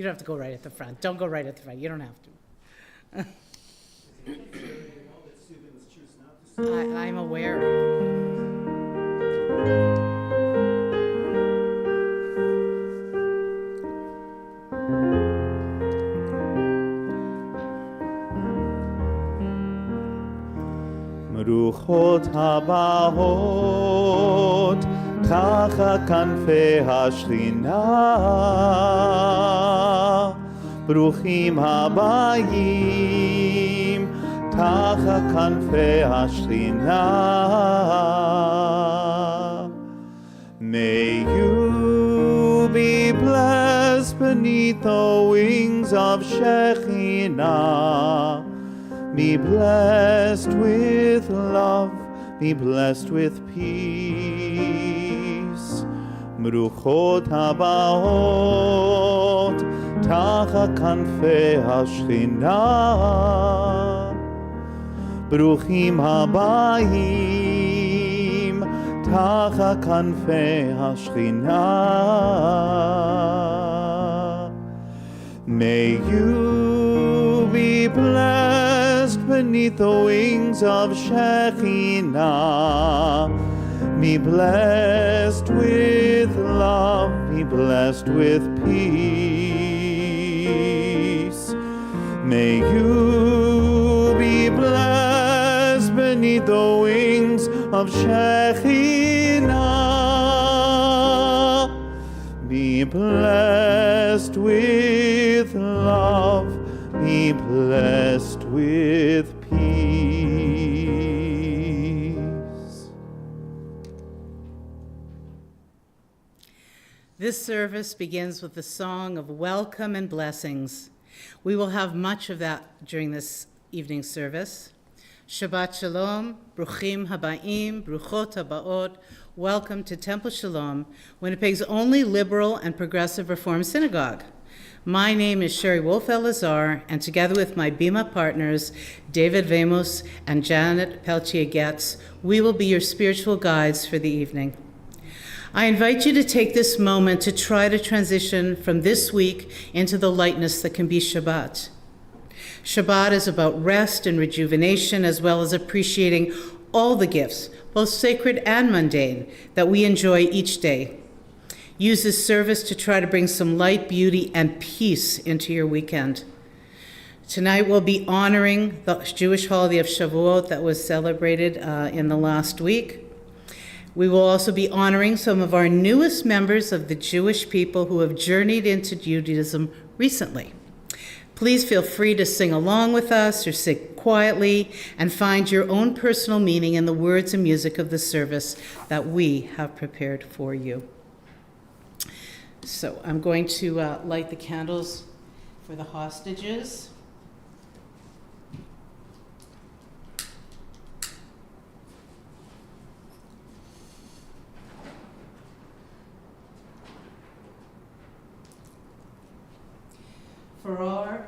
You don't have to go right at the front. Don't go right at the front. You don't have to. I'm aware. ברוכות הבאות תחת כנפי השכינה, ברוכים הבאים תחת כנפי השכינה. May you be blessed beneath the wings of Shekhinah. Be blessed with love, be blessed with peace. ברוכות הבאות תחת כנפי השכינה, ברוכים הבאים תחת כנפי השכינה. May you be blessed beneath the wings of Shekhinah. Be blessed with love, be blessed with peace. May you be blessed beneath the wings of Shekhinah. Be blessed with love, be blessed with peace. This service begins with the song of welcome and blessings. We will have much of that during this evening service. Shabbat Shalom, Bruchim Habayim, Bruchot Habaot. Welcome to Temple Shalom, Winnipeg's only liberal and progressive Reform synagogue. My name is Sherry Wolf-Elazar, and together with my Bima partners, David Vamos and Janet Peltier-Getz, we will be your spiritual guides for the evening. I invite you to take this moment to try to transition from this week into the lightness that can be Shabbat. Shabbat is about rest and rejuvenation, as well as appreciating all the gifts, both sacred and mundane, that we enjoy each day. Use this service to try to bring some light, beauty, and peace into your weekend. Tonight we'll be honoring the Jewish holiday of Shavuot that was celebrated in the last week. We will also be honoring some of our newest members of the Jewish people who have journeyed into Judaism recently. Please feel free to sing along with us or sit quietly and find your own personal meaning in the words and music of the service that we have prepared for you. So I'm going to light the candles for the hostages. For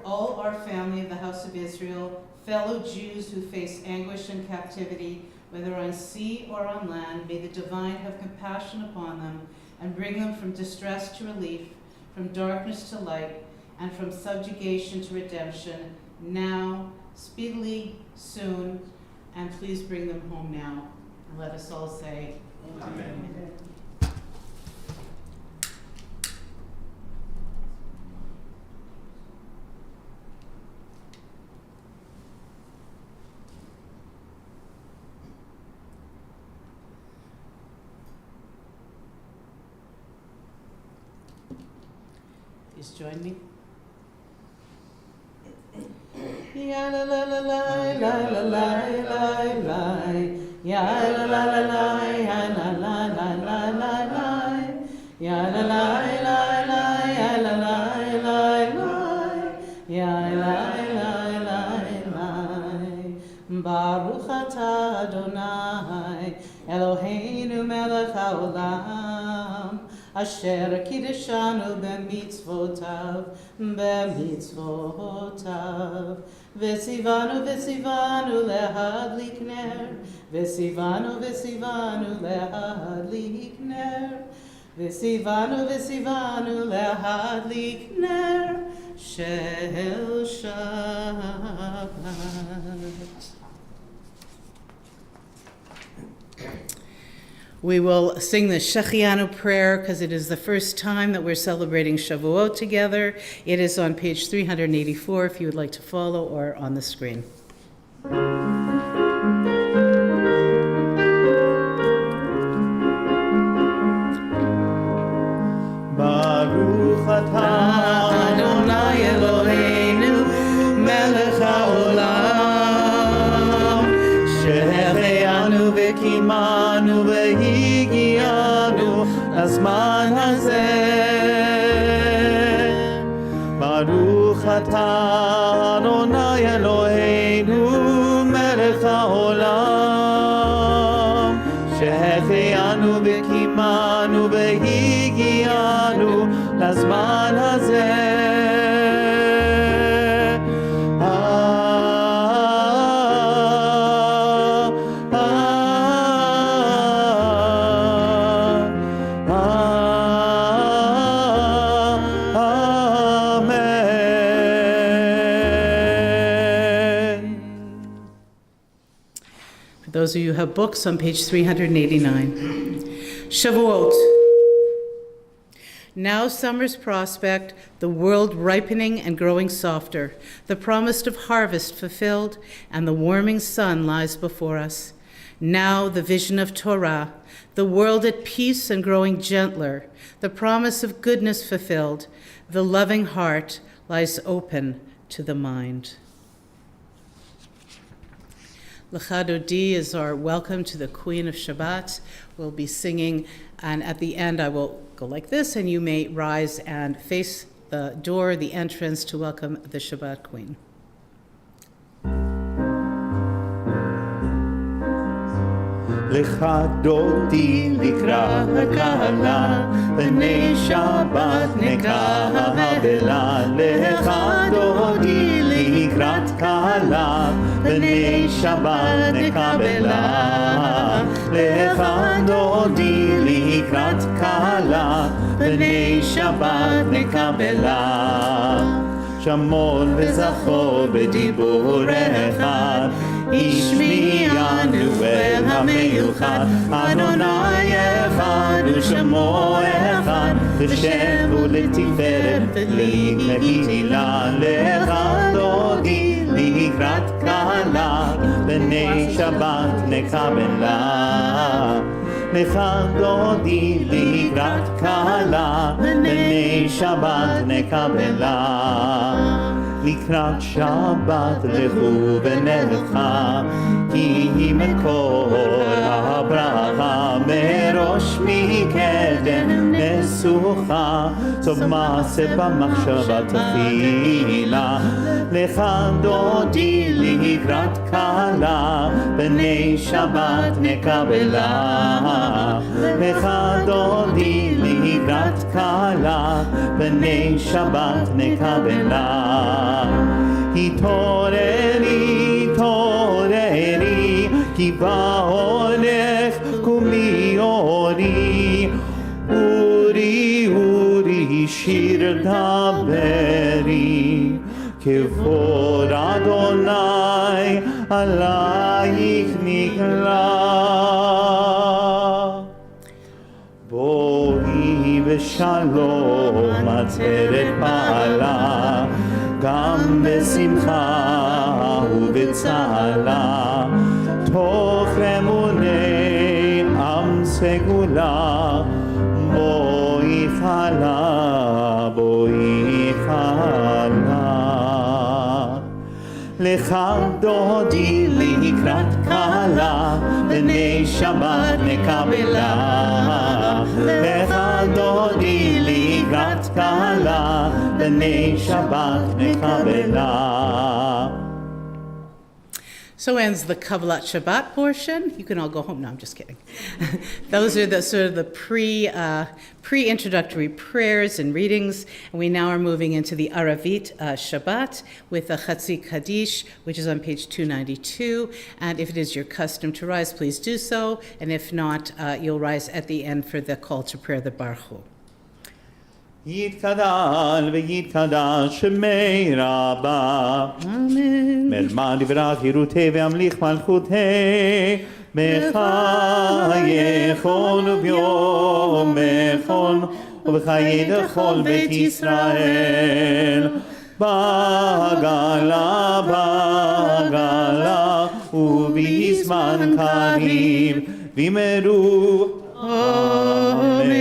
all our family of the house of Israel, fellow Jews who face anguish and captivity, whether on sea or on land, may the divine have compassion upon them and bring them from distress to relief, from darkness to light, and from subjugation to redemption, now, speedily, soon, and please bring them home now. And let us all say, Amen. Amen. Please join me. Ya la la la la la la la la la. Ya la la la la ya la la la la la la. Ya la la la la ya la la la la. Ya la la la la. Baruch atah Adonai Eloheinu melech haolam. Asher kiddushanu b'mitzvotav, V'sivanu lehadlik ner, V'sivanu lehadlik ner, וסיוונו וסיוונו להדליק נר של שבת. We will sing the Shechianu prayer because it is the first time that we're celebrating Shavuot together. It is on page 384 if you would like to follow, or on the screen. Baruch atah Adonai Eloheinu melech haolam שהחיינו וקיימנו והגיענו לזמן הזה. ברוך אתה אדוני אלוהינו מלך העולם שהחיינו וקיימנו והגיענו לזמן הזה. Those of you who have books, on page 389. Shavuot. Now summer's prospect, the world ripening and growing softer, the promise of harvest fulfilled, and the warming sun lies before us. Now the vision of Torah, the world at peace and growing gentler, the promise of goodness fulfilled, the loving heart lies open to the mind. L'cha Dodi is our welcome to the Queen of Shabbat. We'll be singing, and at the end I will go like this, and you may rise and face the door, the entrance, to welcome the Shabbat Queen. L'cha Dodi likra hakala b'nei Shabbat nekabela. L'cha Dodi likrat kala b'nei Shabbat nekabela. L'cha Dodi likrat kala b'nei Shabbat nekabela. שמור וזכור בדיבור אחד, השמיענו אל המיוחד. אדוני אחד ושמו אחד, לשם ולתפארת ולקהילה. לך דודי לקראת קהלה, בני שבת נקבלה. לך דודי לקראת קהלה, בני שבת נקבלה. לקראת שבת לכו ונלכה, כי היא מקור הברכה. מראש מקדם נסוכה, טוב מעשה במחשבה תחילה. לך דודי לקראת קהלה, בני שבת נקבלה. לך דודי לקראת קהלה, בני שבת נקבלה. התעוררי, התעוררי, כי בעולך קומי אורי. אורי, אורי, שיר דברי, כבוד אדוני עלייך נגלה. בואי בשלום עצרת פעלה, גם בשמחה ובצהלה. תוך אמוני עם סגולה, בואי חלה, בואי חלה. לך דודי לקראת קהלה, בני שבת נקבלה. לך דודי לקראת קהלה, בני שבת נקבלה. So ends the Kabbalat Shabbat portion. You can all go home. No, I'm just kidding. Those are the sort of the pre-introductory prayers and readings. And we now are moving into the Aravit Shabbat with the Chatzi Kaddish, which is on page 292. And if it is your custom to rise, please do so. And if not, you'll rise at the end for the call to prayer, the Baruch Hu. יתקדל ויתקדש שמי רבה. Amen. מלמד דברת חירותי והמליך מלכותי. בחייכון וביומכון ובחיי דכל בית ישראל. בעגלה בעגלה ובזמן קריב וימרו אמן.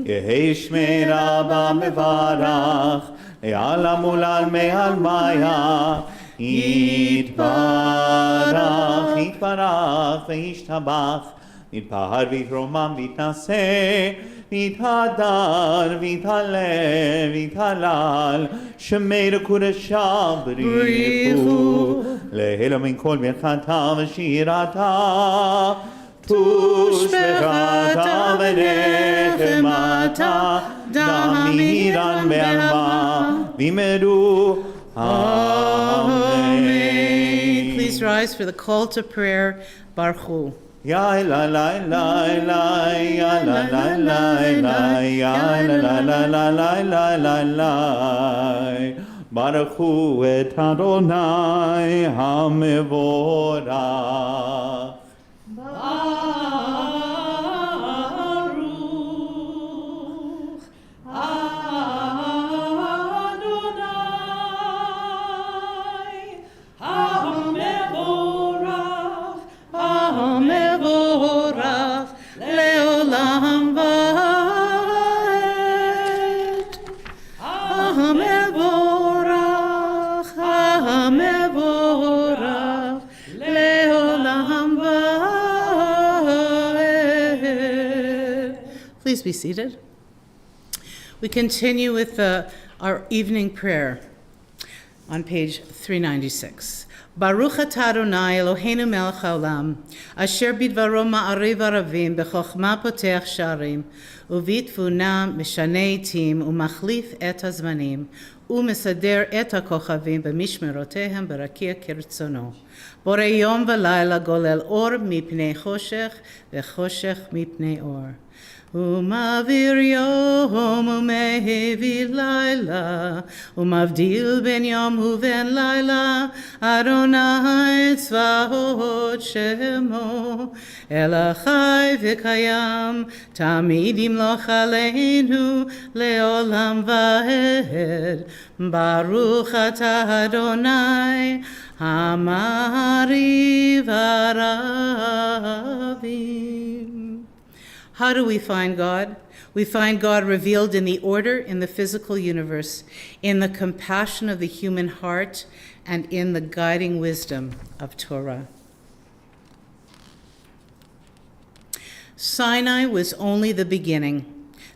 יהי שמי רבה מברך, לעלם ולעלמי עלמיה, יתברך, יתברך וישתבח, יתפאר ויתרומם ויתנשא, ויתהדר ויתהלל ויתהלל, שמי לקודשה בריחו, להילה מן כל ברכתה ושירתה, תושבחתה ונחמתה, דמירן בעלמה, וימרו אמן. Please rise for the call to prayer, Baruch Hu. Ya la la la la, ya la la la la, ya la la la la la la la. Baruch Hu et Adonai hamevorach. Please be seated. We continue with our evening prayer on page 396. Baruch atah Adonai Eloheinu melech haolam, asher bidvaro ma'ariv aravim, b'chokhmah poteach sha'arim, ובתבונה משנה עתים ומחליף את הזמנים ומסדר את הכוכבים במשמרותיהם ברקיע כרצונו. בורא יום ולילה גולל אור מפני חושך וחושך מפני אור. ומעביר יום ומהביא לילה, ומבדיל בין יום ובין לילה, אדוני צבאות שמו, אלא חי וקיים, תמיד ימלוך עלינו לעולם ועד. ברוך אתה אדוני, המעריב ערבים. How do we find God? We find God revealed in the order in the physical universe, in the compassion of the human heart, and in the guiding wisdom of Torah. Sinai was only the beginning.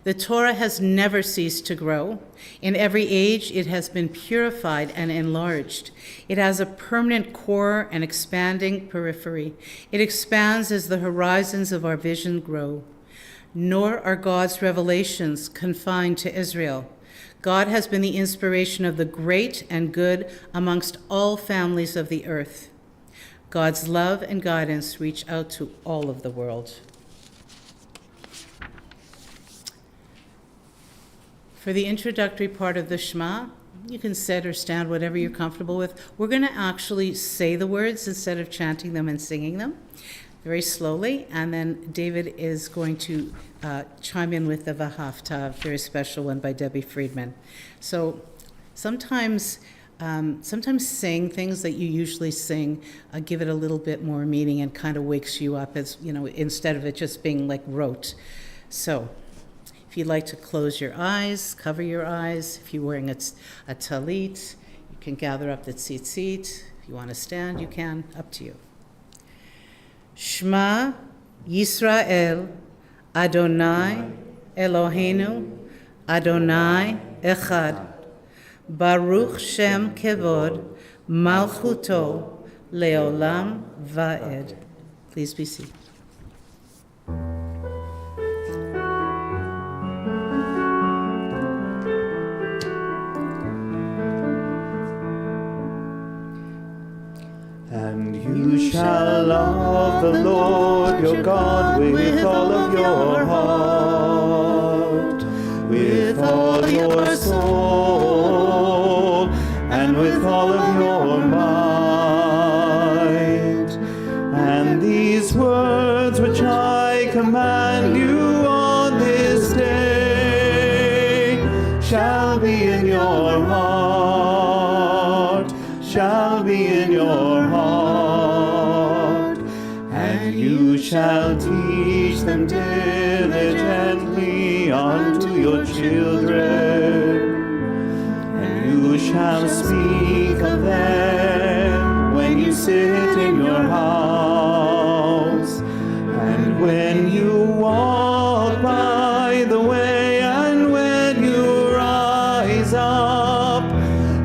The Torah has never ceased to grow. In every age, it has been purified and enlarged. It has a permanent core and expanding periphery. It expands as the horizons of our vision grow. Nor are God's revelations confined to Israel. God has been the inspiration of the great and good amongst all families of the earth. God's love and guidance reach out to all of the world. For the introductory part of the Shema, you can sit or stand, whatever you're comfortable with. We're going to actually say the words instead of chanting them and singing them very slowly, and then David is going to chime in with the Vahafta, a very special one by Debbie Friedman. So sometimes saying things that you usually sing give it a little bit more meaning and kind of wakes you up, as you know, instead of it just being like rote. So if you'd like to close your eyes, cover your eyes. If you're wearing a talit, you can gather up the tzitzit. If you want to stand, you can. Up to you. Shema Yisrael, Adonai Eloheinu, Adonai Echad. Baruch Shem Kevod, Malchuto, leolam va'ed. Please be seated. And you shall love the Lord your God with all of your heart, with all your soul, and with all of your might. And these words which I command you on this day shall be in your heart, shall be in your heart, and you shall teach them diligently unto your children, and you shall speak of them when you sit in your house, and when you walk by the way, and when you rise up,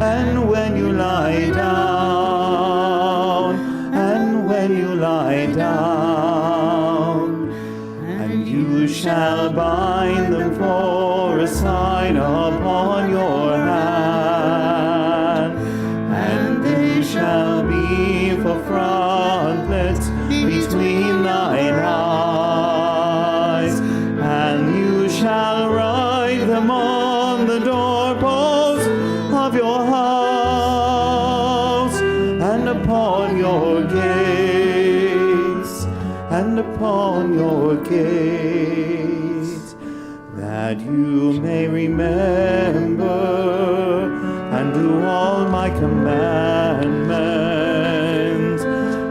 and when you lie down, and when you lie down, and you shall bind them for a sign upon your hand, and they shall be for frontlets between thine eyes, and you shall write them on the doorposts of your house, and upon your gates, and upon your gates, that you may remember and do all my commandments,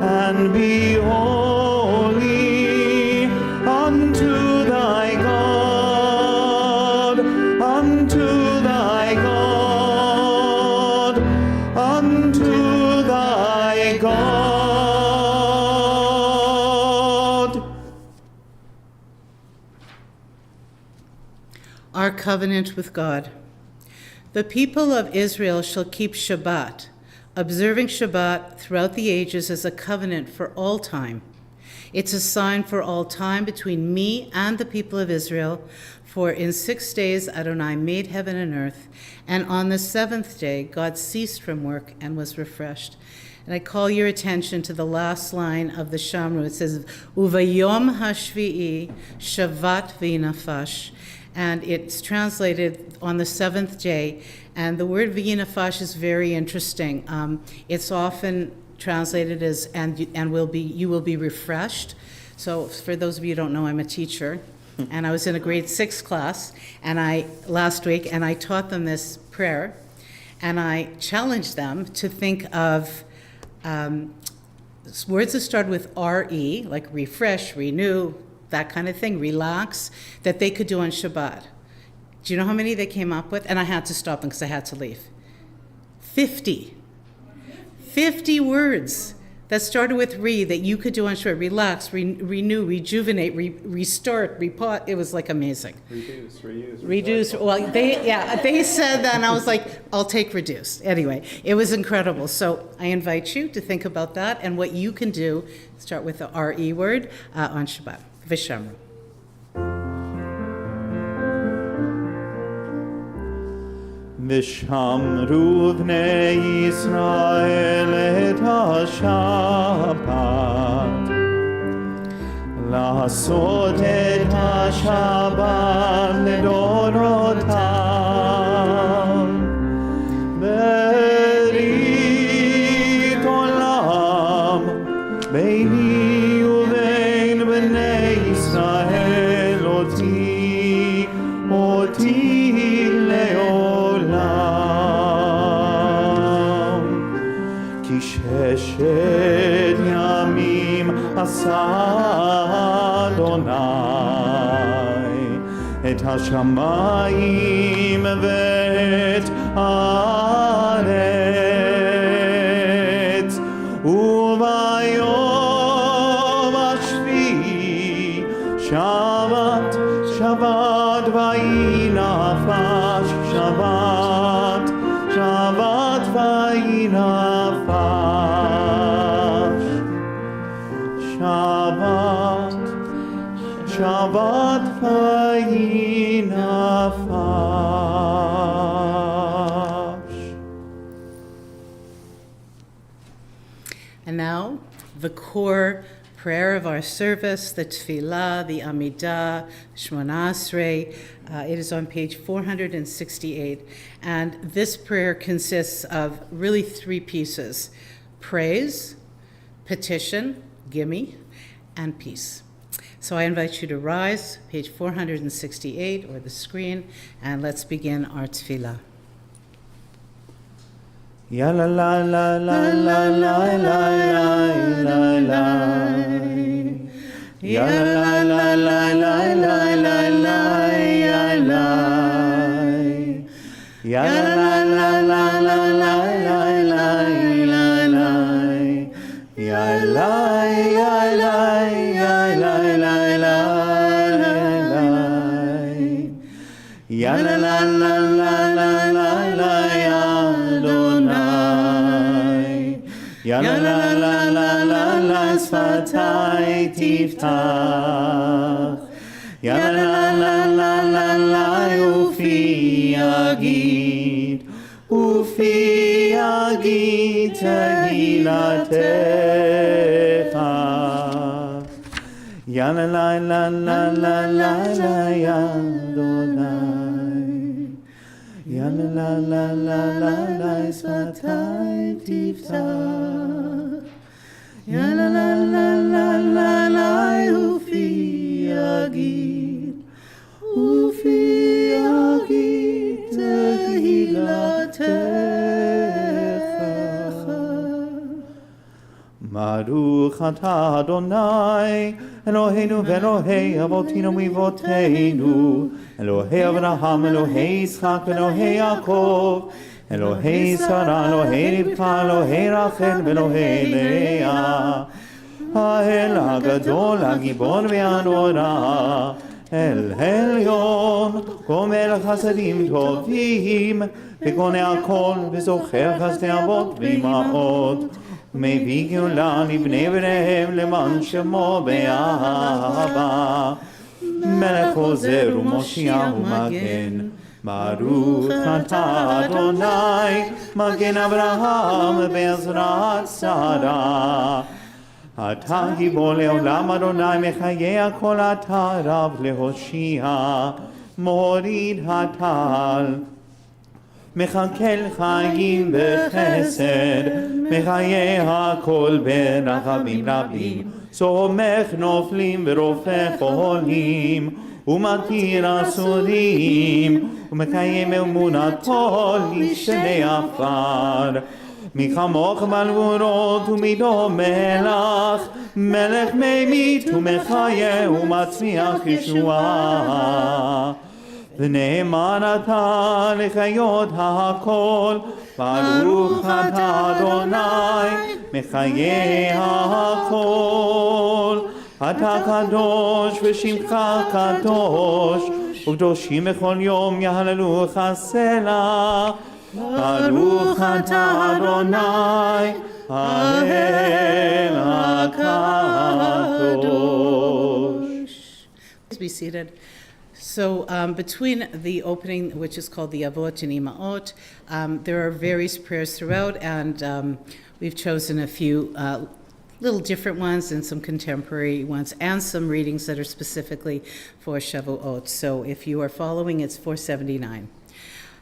and be holy unto thy God, unto thy God, unto thy God. Our covenant with God. The people of Israel shall keep Shabbat, observing Shabbat throughout the ages as a covenant for all time. It's a sign for all time between me and the people of Israel, for in 6 days Adonai made heaven and earth, and on the seventh day God ceased from work and was refreshed. And I call your attention to the last line of the Shamru. It says, Uvayom hashvi'i shavat v'inafash. And it's translated on the seventh day. And the word v'inafash is very interesting. It's often translated as you will be refreshed. So for those of you who don't know, I'm a teacher, and I was in a grade 6 class last week, and I taught them this prayer, and I challenged them to think of words that start with re, like refresh, renew, that kind of thing, relax, that they could do on Shabbat. Do you know how many they came up with? And I had to stop them because I had to leave. 50 words that started with re that you could do on Shabbat. Relax, renew, rejuvenate, restart, repot. It was like amazing. Reduce. Well, they said that, and I was like, I'll take reduce. Anyway, it was incredible. So I invite you to think about that and what you can do. Start with the re word on Shabbat. Vishamru. Vishamru bnei Yisrael et ha-Shabbat, לעשות את השבת לדורותם, ברית עולם ביני ובין בני ישראל אותי לעולם. כי ששת ימים עשה אדוני את השמיים ואת הארץ, וביום השביעי שבת, שבת ויהי נפש, שבת, שבת ויהי נפש. חיי נפש. And now, the core prayer of our service, the Tefillah, the Amidah, Shmona Esrei. It is on page 468. And this prayer consists of really three pieces: praise, petition, gimme, and peace. So I invite you to rise, page 468 or the screen, and let's begin our Tefillah. Ya la la la la la la la la la. Ya la la la la la la la la. Ya la la la la la la la la. Ya la ya la ya la la la la. Ya la la la la la la la ya Adonai. Ya la la la la la la sfatai tiftach. Ya la la la la la ufi yagid. Ufi yagid tehilatecha. Ya la la la la la la la ya Adonai. Ya la la la la la la sfatai tiftach. Ya la la la la la la ufi yagid. Ufi yagid tehilatecha. Baruch atah Adonai, Eloheinu ve'Elohei avotinu mivoteinu, Elohei Avraham, Elohei Yitzchak, Elohei Yaakov, Elohei Sarah, Elohei Rivka, Elohei Rachel, Elohei Leah, האל הגדול, הגיבור והנורא, אל העליון, גומל חסדים טובים, וקונה הכל, וזוכר חסדי אבות ואימהות, מביא גאולה לבני בניהם למען שמו באהבה. מלך עוזר ומושיע ומגן, ברוך אתה אדוני, מגן אברהם בעזרת שרה. אתה גיבור לעולם אדוני, מחיה כל אתה רב להושיע, מוריד הטל. מחכה חיים בחסד, מחיה הכל ברחמים רבים, סומך נופלים ורופא חולים, ומתיר אסורים, ומקיים אמונתו לשני עפר. מי כמוך בגבורות ומידו מלך, מלך ממית ומחיה ומצמיח ישועה. ונאמן אתה לחיות הכל, ברוך אתה אדוני, מחיה הכל. אתה קדוש ושמך קדוש, וקדושים בכל יום יהללוך סלה. ברוך אתה אדוני, האל הקדוש. Please be seated. So between the opening, which is called the Avot and Imaot, there are various prayers throughout, and we've chosen a few little different ones and some contemporary ones, and some readings that are specifically for Shavuot. So if you are following, it's 479.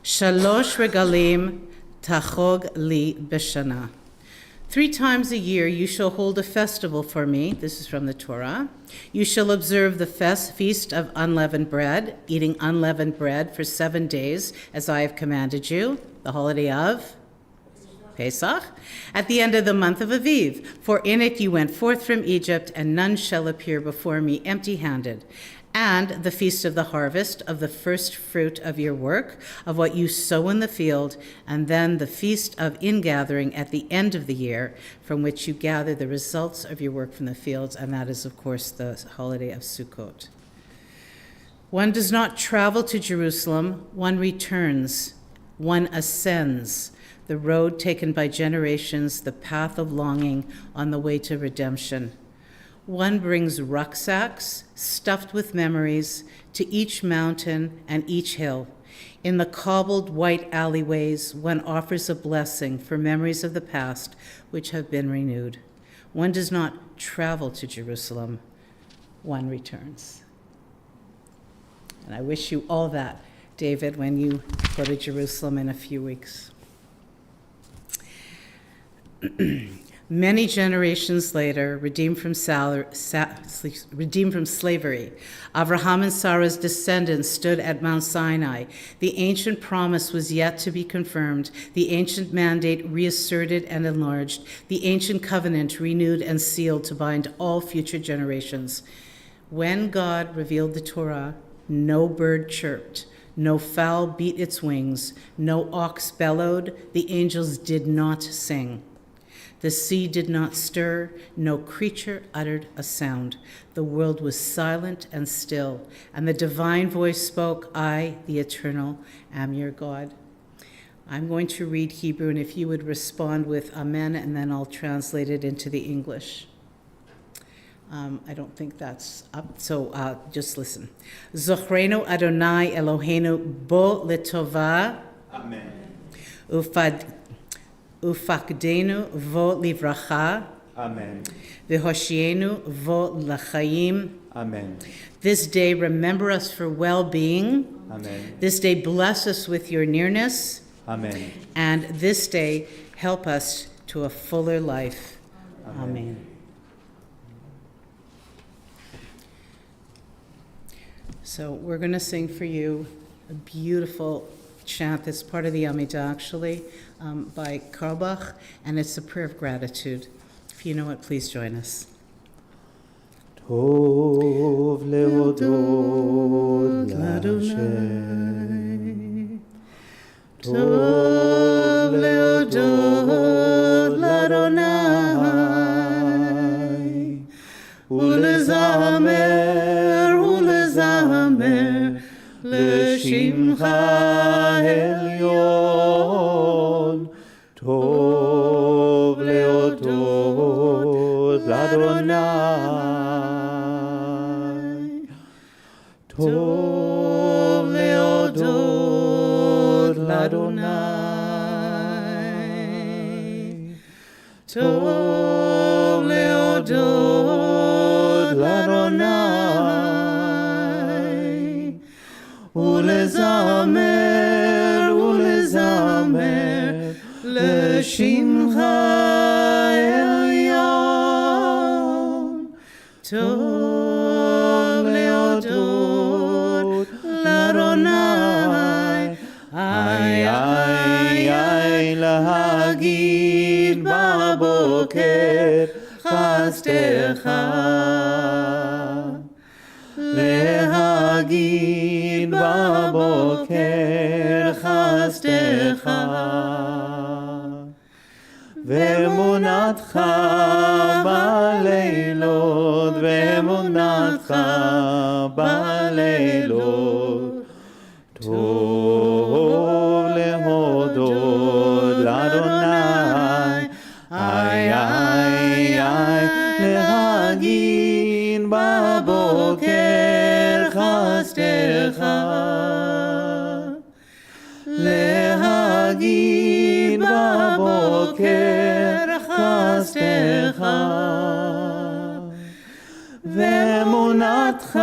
Shalosh regalim tachog li b'shana. 3 times a year you shall hold a festival for me. This is from the Torah. You shall observe the feast of unleavened bread, eating unleavened bread for 7 days, as I have commanded you, the holiday of Pesach, at the end of the month of Aviv. For in it you went forth from Egypt, and none shall appear before me empty-handed. And the feast of the harvest, of the first fruit of your work, of what you sow in the field, and then the feast of ingathering at the end of the year, from which you gather the results of your work from the fields, and that is, of course, the holiday of Sukkot. One does not travel to Jerusalem, one returns, one ascends, the road taken by generations, the path of longing on the way to redemption. One brings rucksacks stuffed with memories to each mountain and each hill. In the cobbled white alleyways, one offers a blessing for memories of the past which have been renewed. One does not travel to Jerusalem, one returns. And I wish you all that, David, when you go to Jerusalem in a few weeks. Many generations later, redeemed from slavery, Abraham and Sarah's descendants stood at Mount Sinai. The ancient promise was yet to be confirmed, the ancient mandate reasserted and enlarged, the ancient covenant renewed and sealed to bind all future generations. When God revealed the Torah, no bird chirped, no fowl beat its wings, no ox bellowed, the angels did not sing. The sea did not stir, no creature uttered a sound. The world was silent and still, and the divine voice spoke, I, the Eternal, am your God. I'm going to read Hebrew, and if you would respond with Amen, and then I'll translate it into the English. I don't think that's up, so just listen. Zochrenu Adonai Eloheinu bo letova. Amen. Ufakdenu vo livracha. Amen. V'hoshienu vo l'chaim. Amen. This day remember us for well-being. Amen. This day bless us with your nearness. Amen. And this day help us to a fuller life. Amen. So we're going to sing for you a beautiful chant that's part of the Amidah, actually, by Karbach, and it's a prayer of gratitude. If you know it, please join us. Tov leodod l'Hashem. Tov leodod l'Adonai. Ulezamer, ulezamer, l'shimcha elyon. Tov leodod l'Adonai. Tov leodod l'Adonai. Tov leodod l'Adonai. Ulezamer, ulezamer, l'shimcha elyon. Tov leodod l'Adonai. Ay, ay, ay, להגיד בבוקר חסדך. להגיד בבוקר חסדך. ואמונתך בלילות, ואמונתך בלילות. טוב להודות לאדוני. איי, איי, איי, להגיד בבוקר חסדך. להגיד בבוקר חסדך. ואמונתך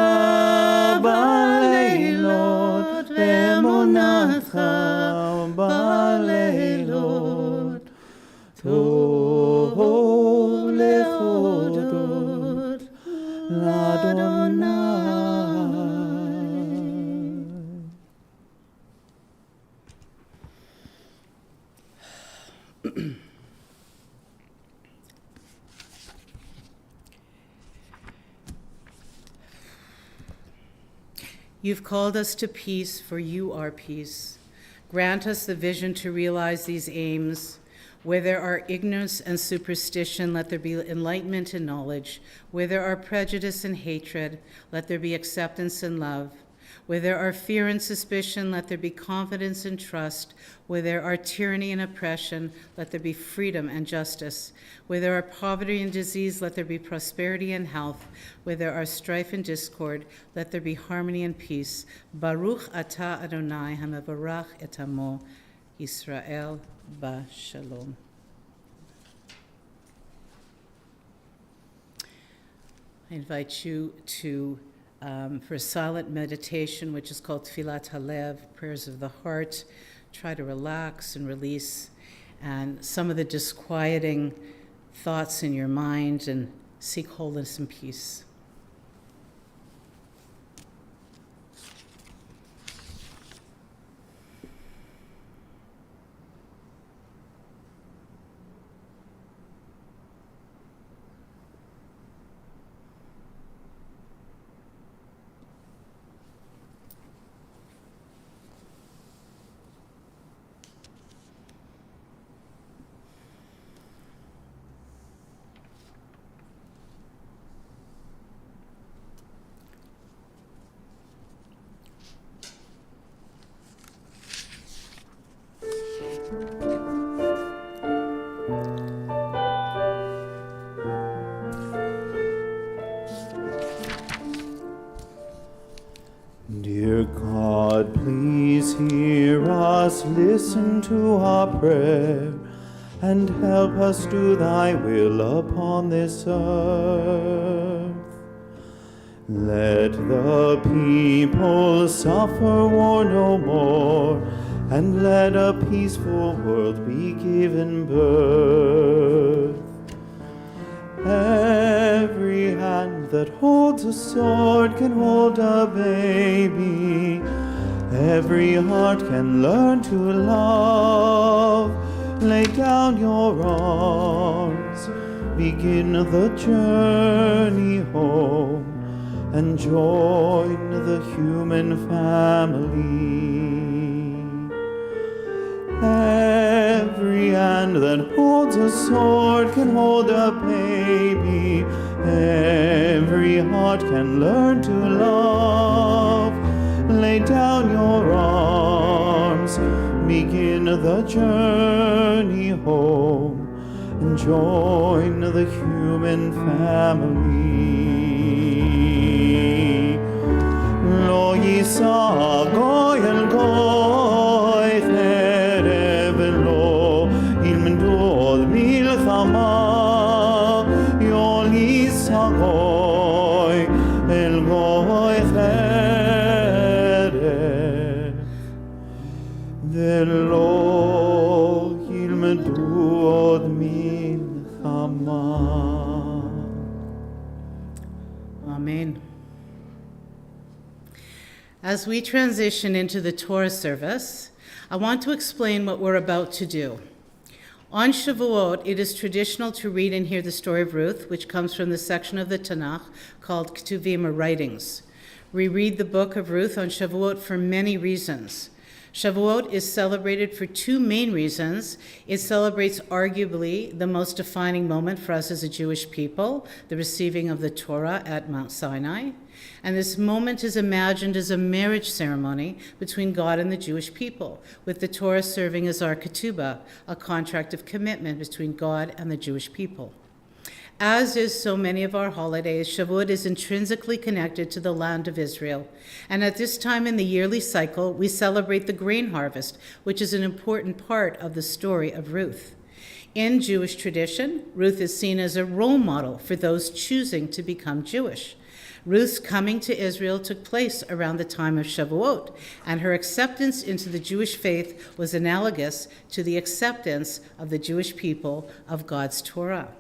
בלילות, ואמונתך בלילות. טוב להודות לאדוני. You've called us to peace, for you are peace. Grant us the vision to realize these aims. Where there are ignorance and superstition, let there be enlightenment and knowledge. Where there are prejudice and hatred, let there be acceptance and love. Where there are fear and suspicion, let there be confidence and trust. Where there are tyranny and oppression, let there be freedom and justice. Where there are poverty and disease, let there be prosperity and health. Where there are strife and discord, let there be harmony and peace. Baruch atah Adonai hamevarach et amo Yisrael b'shalom. I invite you to for a silent meditation, which is called Tfilat Halev, prayers of the heart. Try to relax and release and some of the disquieting thoughts in your mind and seek wholeness and peace. Dear God, please hear us, listen to our prayer, and help us do thy will upon this earth. Let the people suffer war no more, and let a peaceful world be given birth. Every hand that holds a sword can hold a baby. Every heart can learn to love. Lay down your arms, begin the journey home, and join the human family. Every hand that holds a sword can hold a baby. Every heart can learn to love. Lay down your arms, begin the journey home, and join the human family. Lo yisa goy el goy cherev lo ilmendu od milchama. Yo yisa goy el goy cherev velo ilmendu od milchama. Amen. As we transition into the Torah service, I want to explain what we're about to do. On Shavuot, it is traditional to read and hear the story of Ruth, which comes from the section of the Tanakh called Ketuvim, or writings. We read the book of Ruth on Shavuot for many reasons. Shavuot is celebrated for two main reasons. It celebrates arguably the most defining moment for us as a Jewish people, the receiving of the Torah at Mount Sinai. And this moment is imagined as a marriage ceremony between God and the Jewish people, with the Torah serving as our ketubah, a contract of commitment between God and the Jewish people. As is so many of our holidays, Shavuot is intrinsically connected to the land of Israel. And at this time in the yearly cycle, we celebrate the grain harvest, which is an important part of the story of Ruth. In Jewish tradition, Ruth is seen as a role model for those choosing to become Jewish. Ruth's coming to Israel took place around the time of Shavuot, and her acceptance into the Jewish faith was analogous to the acceptance of the Jewish people of God's Torah.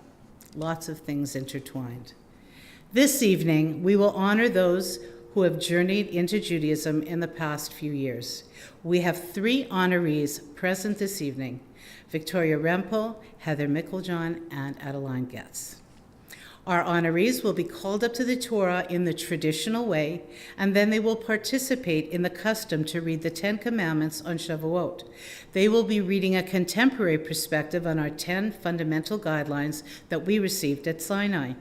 Lots of things intertwined. This evening, we will honor those who have journeyed into Judaism in the past few years. We have three honorees present this evening: Victoria Rempel, Heather Mickeljohn, and Adeline Getz. Our honorees will be called up to the Torah in the traditional way, and then they will participate in the custom to read the 10 Commandments on Shavuot. They will be reading a contemporary perspective on our 10 fundamental guidelines that we received at Sinai.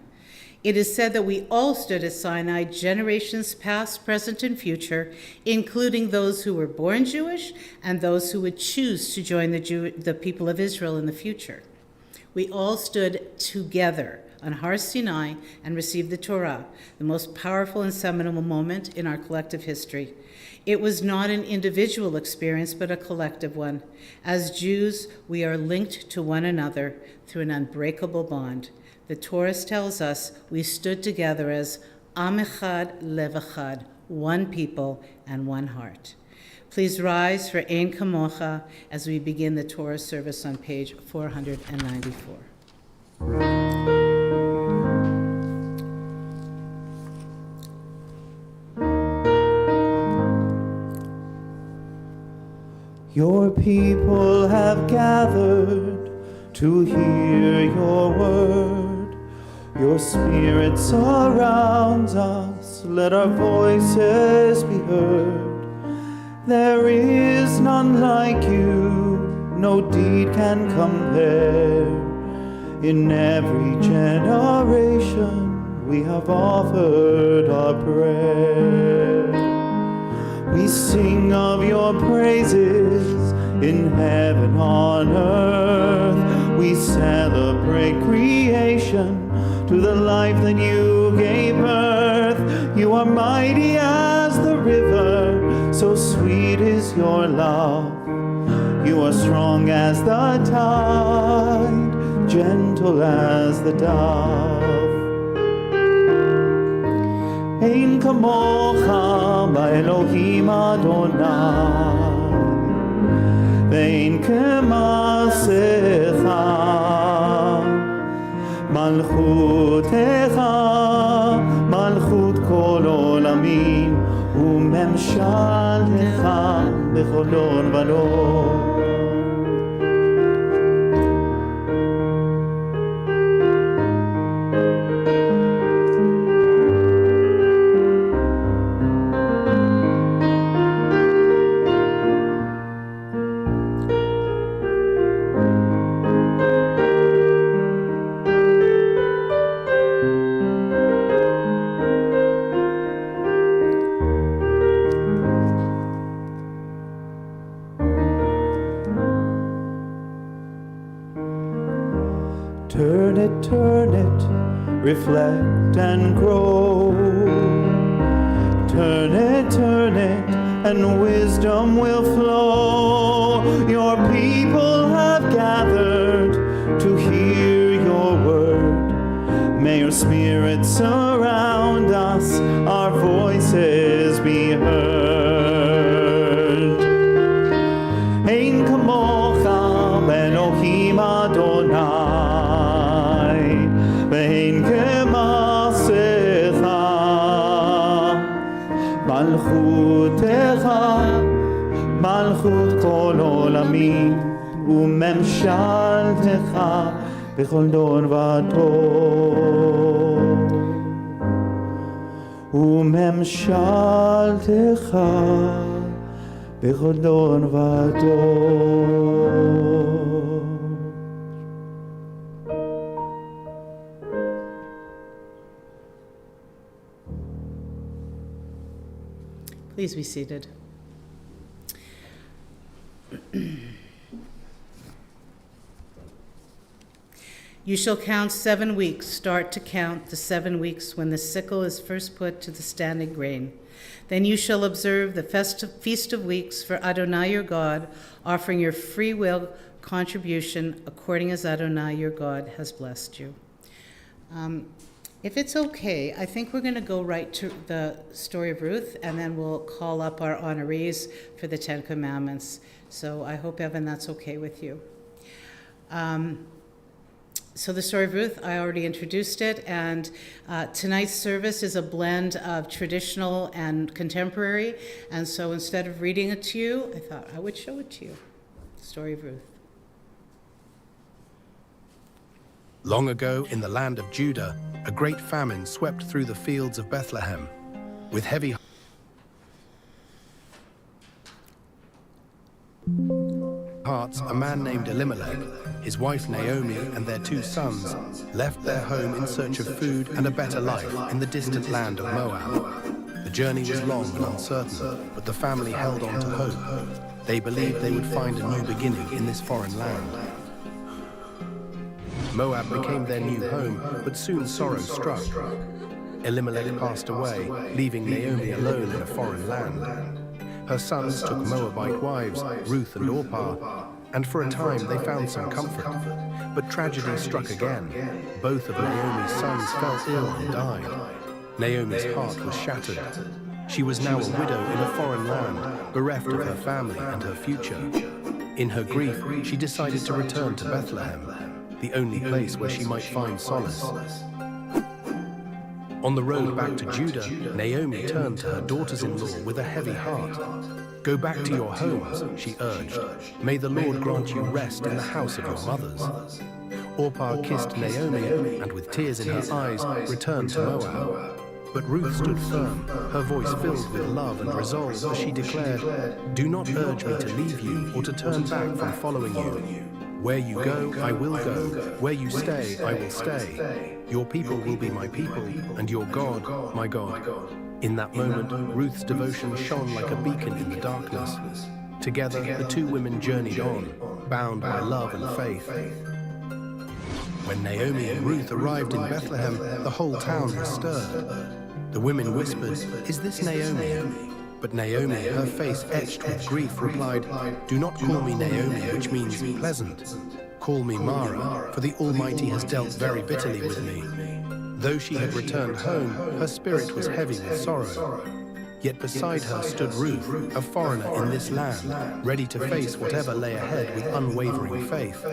It is said that we all stood at Sinai, generations past, present, and future, including those who were born Jewish and those who would choose to join the people of Israel in the future. We all stood together on Har Sinai and received the Torah, the most powerful and seminal moment in our collective history. It was not an individual experience, but a collective one. As Jews, we are linked to one another through an unbreakable bond. The Torah tells us we stood together as Am Echad Lev Echad, one people and one heart. Please rise for Ein Kamocha as we begin the Torah service on page 494. Your people have gathered to hear your word. Your spirit surrounds us. Let our voices be heard. There is none like you. No deed can compare. In every generation we have offered our prayer. We sing of your praises in heaven, on earth. We celebrate creation to the life that you gave birth. You are mighty as the river, so sweet is your love. You are strong as the tide, gentle as the dove. Ein kamocha ba'Elohim Adonai, ve'ein k'maasecha, malchutecha, malchut kol olamim, u'memshaltecha b'chol dor v'dor. Turn it, reflect and grow. Turn it, and wisdom will flow. Your people have gathered to hear your word. May your spirit surround us, our voices be heard. Ein kamocha b'Elohim Adonai, ve'ein k'maasecha, malchutecha, malchut kol olamim, u'memshaltecha b'chol dor v'dor. U'memshaltecha b'chol dor v'dor. Please be seated. You shall count 7 weeks. Start to count the 7 weeks when the sickle is first put to the standing grain. Then you shall observe the Feast of Weeks for Adonai your God, offering your free will contribution according as Adonai your God has blessed you. If it's okay, I think we're going to go right to the story of Ruth, and then we'll call up our honorees for the 10 Commandments. So I hope, Evan, that's okay with you. So the story of Ruth, I already introduced it, and tonight's service is a blend of traditional and contemporary, and so instead of reading it to you, I thought I would show it to you. The story of Ruth. Long ago, in the land of Judah, a great famine swept through the fields of Bethlehem. With heavy hearts, a man named Elimelech, his wife Naomi, and their 2 sons left their home in search of food and a better life in the distant land of Moab. The journey was long and uncertain, but the family held on to hope. They believed they would find a new beginning in this foreign land. Moab became their new home, but soon sorrow struck. Elimelech passed away, leaving Naomi alone in a foreign land. Her sons took Moabite wives, Ruth and Orpah, and for a time they found some comfort. But tragedy struck again. Both of Naomi's sons fell ill and died. Naomi's heart was shattered. She was now a widow in a foreign land, bereft of her family and her future. In her grief, she decided to return to Bethlehem, the only place where she might find solace. On the road back to Judah, Naomi turned to her daughters-in-law with a heavy heart. "Go back to your homes," she urged. "May the Lord grant you rest in the house of your mothers." Orpah kissed Naomi and with tears in her eyes returned to Moab. But Ruth stood firm, her voice filled with love and resolve as she declared, "Do not urge me to leave you or to turn back from following you. Where you go, I will go. Where you stay, I will stay. Your people will be my people, and your God, my God." In that moment, Ruth's devotion shone like a beacon in the darkness. Together, the 2 women journeyed on, bound by love and faith. When Naomi and Ruth arrived in Bethlehem, the whole town was stirred. The women whispered, "Is this Naomi?" But Naomi, her face etched with grief, replied, "Do not call me Naomi, which means pleasant. Call me Mara, for the Almighty has dealt very bitterly with me." Though she had returned home, her spirit was heavy with sorrow. Yet beside her stood Ruth, a foreigner in this land, ready to face whatever lay ahead with unwavering faith.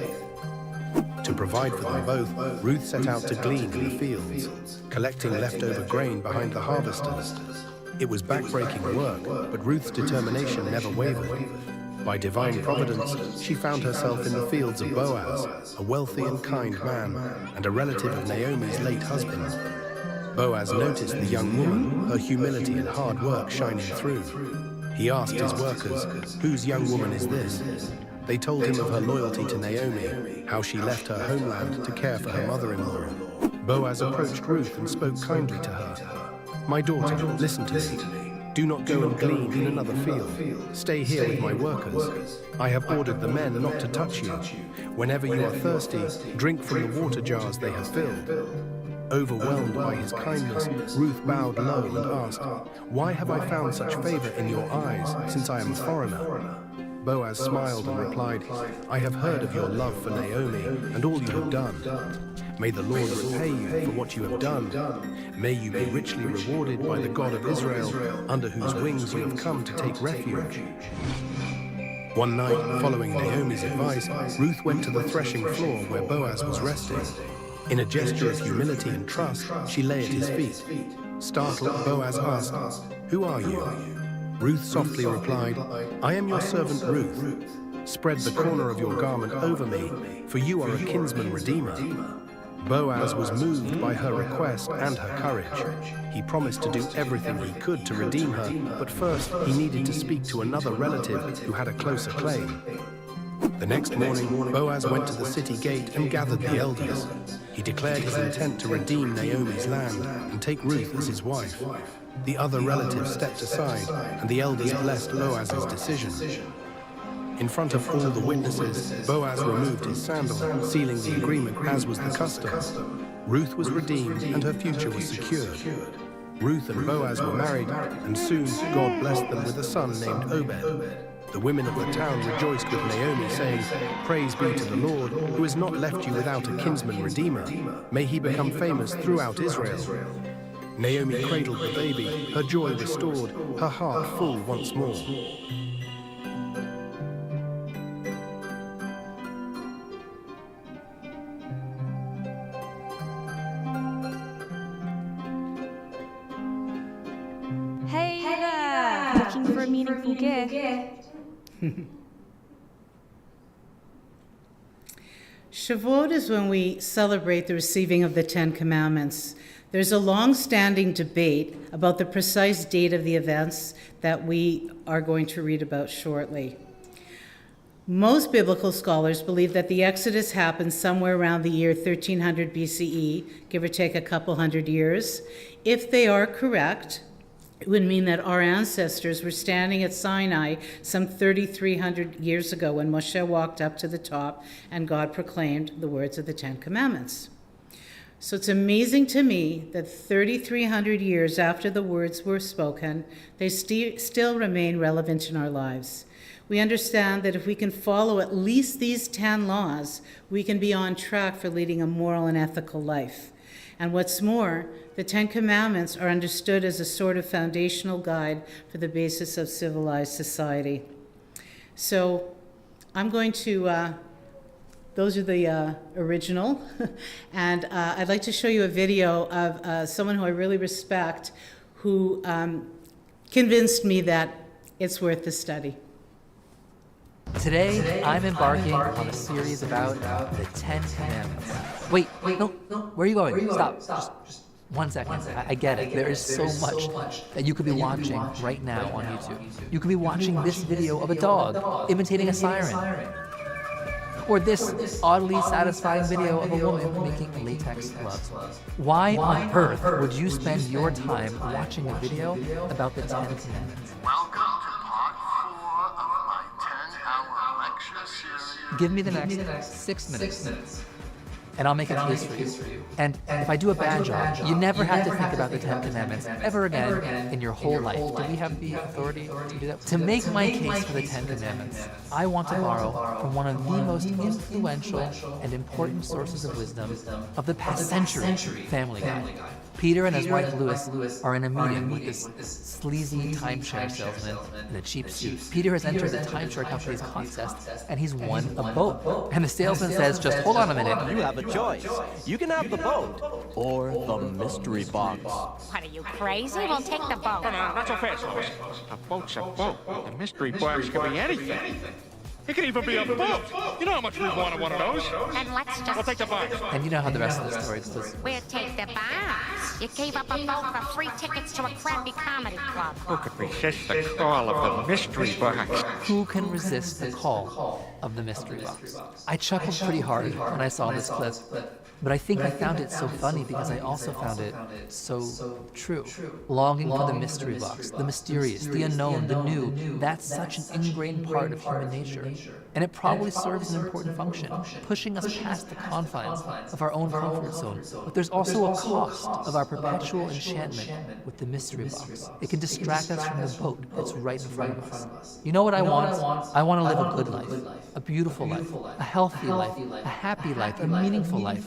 To provide for them both, Ruth set out to glean in the fields, collecting leftover grain behind the harvesters. It was backbreaking work, but Ruth's determination never wavered. By divine providence, she found herself in the fields of Boaz, a wealthy and kind man, and a relative of Naomi's late husband. Boaz noticed the young woman, her humility and hard work shining through. He asked his workers, "Whose young woman is this?" They told him of her loyalty to Naomi, how she left her homeland to care for her mother-in-law. Boaz approached Ruth and spoke kindly to her. "My daughter, listen to me. Do not go and glean in another field. Stay here with my workers. I have ordered the men not to touch you. Whenever you are thirsty, drink from the water jars they have filled." Overwhelmed by his kindness, Ruth bowed low and asked, "Why have I found such favor in your eyes, since I am a foreigner?" Boaz smiled and replied, "I have heard of your love for Naomi and all you have done. May the Lord repay you for what you have done. May you be richly rewarded by the God of Israel, under whose wings you have come to take refuge." One night, following Naomi's advice, Ruth went to the threshing floor where Boaz was resting. In a gesture of humility and trust, she lay at his feet. Startled, Boaz asked, "Who are you?" Ruth softly replied, "I am your servant Ruth. Spread the corner of your garment over me, for you are a kinsman redeemer." Boaz was moved by her request and her courage. He promised to do everything he could to redeem her, but first he needed to speak to another relative who had a closer claim. The next morning, Boaz went to the city gate and gathered the elders. He declared his intent to redeem Naomi's land and take Ruth as his wife. The other relatives stepped aside, and the elders blessed Boaz's decision. In front of all the witnesses, Boaz removed his sandal, sealing the agreement as was the custom. Ruth was redeemed, and her future was secured. Ruth and Boaz were married, and soon God blessed them with a son named Obed. The women of the town rejoiced with Naomi, saying, "Praise be to the Lord, who has not left you without a kinsman redeemer. May he become famous throughout Israel." Naomi cradled the baby, her joy restored, her heart full once more. Hey there! Looking for a meaningful gift? Shavuot is when we celebrate the receiving of the 10 Commandments. There's a long-standing debate about the precise date of the events that we are going to read about shortly. Most biblical scholars believe that the Exodus happened somewhere around the year 1300 BCE, give or take a couple hundred years. If they are correct, it would mean that our ancestors were standing at Sinai some 3,300 years ago when Moshe walked up to the top and God proclaimed the words of the Ten Commandments. So it's amazing to me that 3,300 years after the words were spoken, they still remain relevant in our lives. We understand that if we can follow at least these 10 laws, we can be on track for leading a moral and ethical life. And what's more, the 10 Commandments are understood as a sort of foundational guide for the basis of civilized society. So I'm going to, those are the original, and I'd like to show you a video of someone who I really respect who convinced me that it's worth the study. Today, I'm embarking on a series about the 10 Commandments. Wait, no, where are you going? Stop. Just 1 second. I get it. There is so much that you could be watching right now on YouTube. You could be watching this video of a dog imitating a siren. Or this oddly satisfying video of a woman making latex gloves. Why on earth would you spend your time watching a video about the 10 Commandments? Welcome to part 4 of my 10-hour lecture series. Give me the next 6 minutes. And I'll make a case for you. And if I do a bad job, you never have to think about the 10 Commandments ever again in your whole life. Do we have the authority to do that? To make my case for the 10 Commandments, I want to borrow from one of the most influential and important sources of wisdom of the past century, Family Guy. Peter and his wife Louis are in a meeting with this sleazy timeshare salesman in a cheap suit. Peter has entered the timeshare company's contest and he's won a boat. And the salesman says, just hold on a minute. You have a choice. You can have the boat or the mystery box. What, are you crazy? We'll take the boat. No, not so fast, Lois. A boat's a boat. The mystery box can be anything. It could even be a boat. You know how much we wanted one of those. And let's just... We'll take the box. And you know how the rest of the story goes. We'll take the box. You gave up a boat for free tickets to a crappy comedy club. Who could resist the call of the mystery box? Who can resist the call of the mystery box? I chuckled pretty hard when I saw this clip. But I think I found it so funny because I also found it so true. Longing for the mystery box, the mysterious, the unknown, the new, that's such an ingrained part of human nature. And it probably serves an important function, pushing us past the confines of our own comfort zone. But there's also a cost of our perpetual enchantment with the mystery box. It can distract us from the boat that's right in front of us. You know what I want? I want to live a good life, a beautiful life, a healthy life, a happy life, a meaningful life.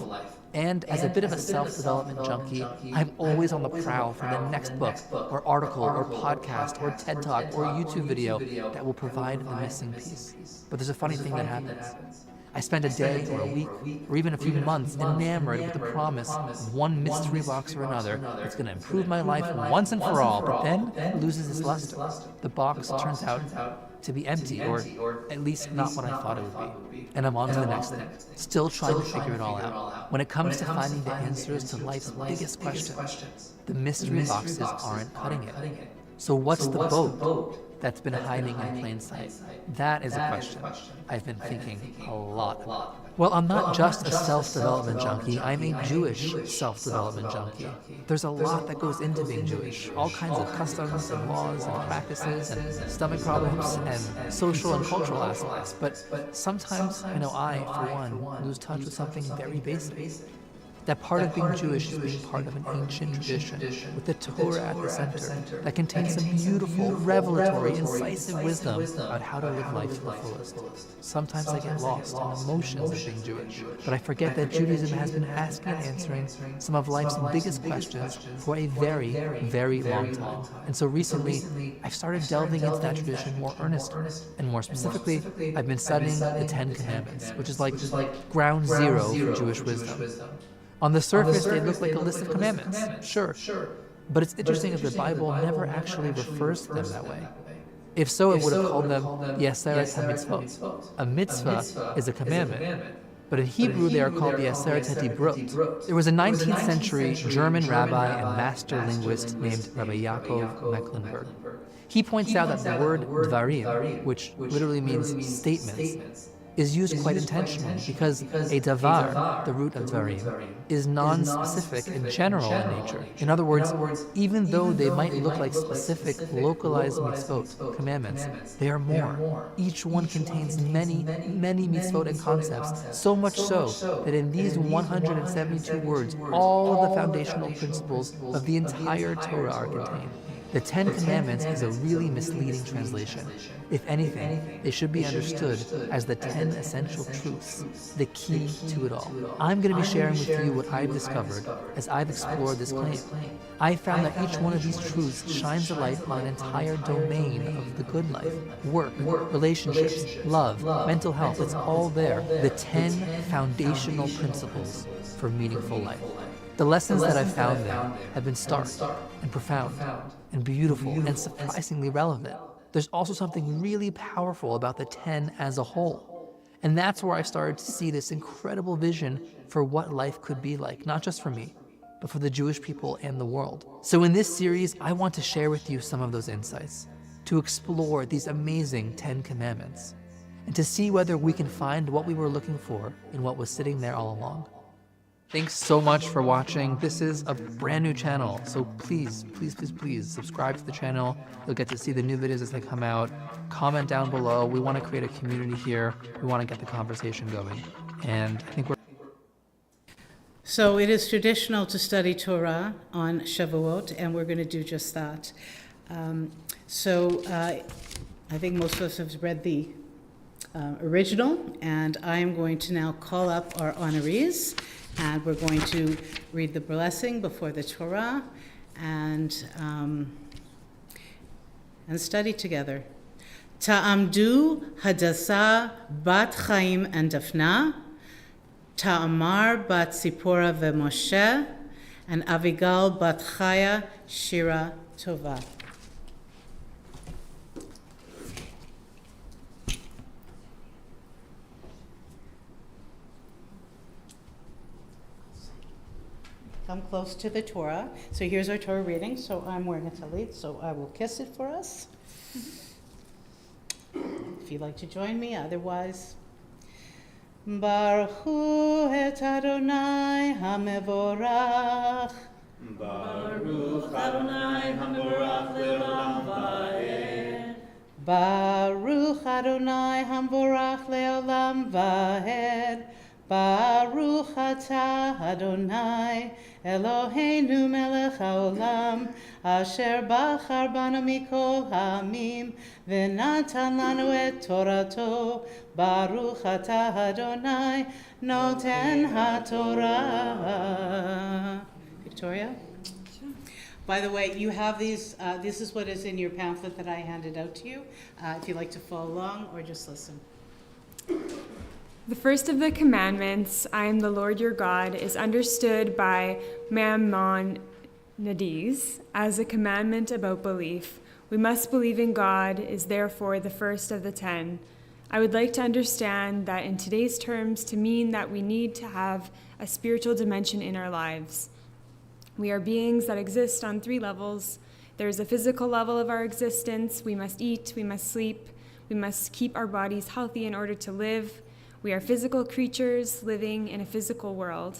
And as a bit of a self-development junkie, I'm always on the prowl for the next book, or article, or podcast, or TED Talk, or YouTube video that will provide the missing piece. But there's a funny thing that happens. I spend a day or a week or even a few months enamored with the promise of one mystery box or another that's going to improve my life once and for all, but then it loses its luster. The box turns out to be empty, or at least not what I thought it would be. And I'm on to the next thing, still trying to figure it all out. When it comes to finding the answers to life's biggest questions, the mystery boxes aren't cutting it. So what's the boat that's been hiding in plain sight? That is a question I've been thinking a lot about. Well, I'm not just a self-development junkie, I'm a Jewish self-development junkie. There's a lot that goes into being Jewish, all kinds of customs and laws and practices and stomach problems and social and cultural aspects. But sometimes, I know I, for one, lose touch with something very basic. That part of being Jewish is being part of an ancient tradition with the Torah at the center that contains some beautiful, revelatory, incisive wisdom about how to live life to the fullest. Sometimes I get lost in the motions of being Jewish, but I forget that Judaism has been asking and answering some of life's biggest questions for a very, very long time. And so recently, I've started delving into that tradition more earnestly. And more specifically, I've been studying the 10 Commandments, which is like ground zero for Jewish wisdom. On the surface, they look like a list of commandments, sure. But it's interesting that the Bible never actually refers to them that way. If so, it would have called them Yeseret HaMitzvot. A mitzvah is a commandment. But in Hebrew, they are called the Yeseret HaDibrot. There was a 19th century German rabbi and master linguist named Rabbi Yaakov Mecklenburg. He points out that the word dvarim, which literally means statements, is used quite intentionally because a davar, the root of dvarim, is non-specific and general in nature. In other words, even though they might look like specific, localized mitzvot, commandments, they are more. Each one contains many, many mitzvot and concepts, so much so that in these 172 words, all of the foundational principles of the entire Torah are contained. The Ten Commandments is a really misleading translation. If anything, they should be understood as the 10 essential truths, the key to it all. I'm going to be sharing with you what I've discovered as I've explored this claim. I found that each one of these truths shines a light on an entire domain of the good life, work, relationships, love, mental health. It's all there. The 10 foundational principles for meaningful life. The lessons that I've found there have been stark and profound and beautiful and surprisingly relevant. There's also something really powerful about the 10 as a whole. And that's where I started to see this incredible vision for what life could be like, not just for me, but for the Jewish people and the world. So in this series, I want to share with you some of those insights, to explore these amazing 10 commandments, and to see whether we can find what we were looking for in what was sitting there all along. Thanks so much for watching. This is a brand new channel, so please subscribe to the channel. You'll get to see the new videos as they come out. Comment down below. We want to create a community here. We want to get the conversation going. And I think we're... So it is traditional to study Torah on Shavuot, and we're going to do just that. I think most of us have read the original, and I am going to now call up our honorees. And we're going to read the blessing before the Torah and study together. Ta'amdu Hadassah bat Chaim and Dafna, Ta'amar bat Sipora veMoshe, and Avigal bat Chaya Shira Tova. Come close to the Torah. So here's our Torah reading. So I'm wearing a talit, so I will kiss it for us. If you'd like to join me, otherwise. Baruch hu et Adonai hamevorach. Baruch Adonai hamevorach leolam va'ed. Baruch Adonai hamevorach leolam va'ed. Baruch atah Adonai Eloheinu melech haolam asher bachar banu mikol ha'amim v'natan lanu et torato. Baruch atah Adonai noten haTorah. Victoria? By the way, you have these, this is what is in your pamphlet that I handed out to you, if you'd like to follow along or just listen. The first of the commandments, I am the Lord your God, is understood by Maimonides as a commandment about belief. We must believe in God is therefore the first of the 10. I would like to understand that in today's terms to mean that we need to have a spiritual dimension in our lives. We are beings that exist on 3 levels. There is a physical level of our existence. We must eat, we must sleep, we must keep our bodies healthy in order to live. We are physical creatures living in a physical world,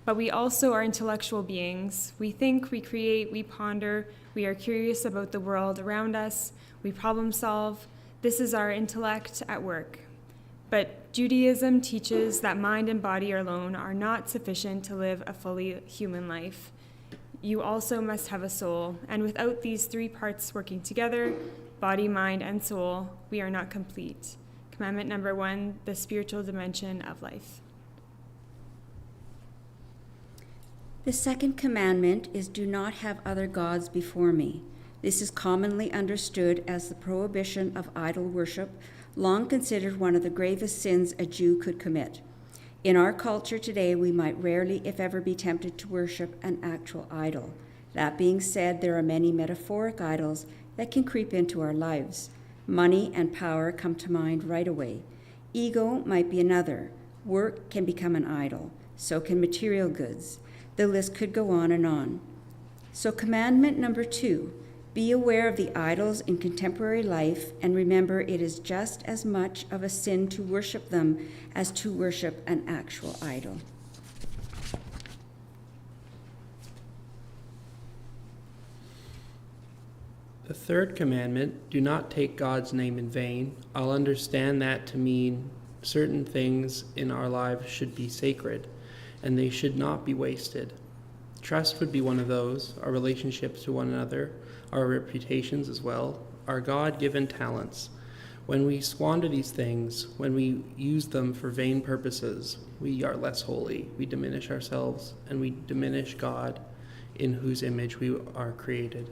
but we also are intellectual beings. We think, we create, we ponder, we are curious about the world around us, we problem solve. This is our intellect at work. But Judaism teaches that mind and body alone are not sufficient to live a fully human life. You also must have a soul, and without these 3 parts working together, body, mind, and soul, we are not complete. Commandment number 1, the spiritual dimension of life. The second commandment is, do not have other gods before me. This is commonly understood as the prohibition of idol worship, long considered one of the gravest sins a Jew could commit. In our culture today, we might rarely, if ever, be tempted to worship an actual idol. That being said, there are many metaphoric idols that can creep into our lives. Money and power come to mind right away. Ego might be another. Work can become an idol. So can material goods. The list could go on and on. So commandment number 2, Be aware of the idols in contemporary life and remember it is just as much of a sin to worship them as to worship an actual idol. The third commandment, do not take God's name in vain. I'll understand that to mean certain things in our lives should be sacred and they should not be wasted. Trust would be one of those, our relationships to one another, our reputations as well, our God-given talents. When we squander these things, when we use them for vain purposes, we are less holy. We diminish ourselves and we diminish God in whose image we are created.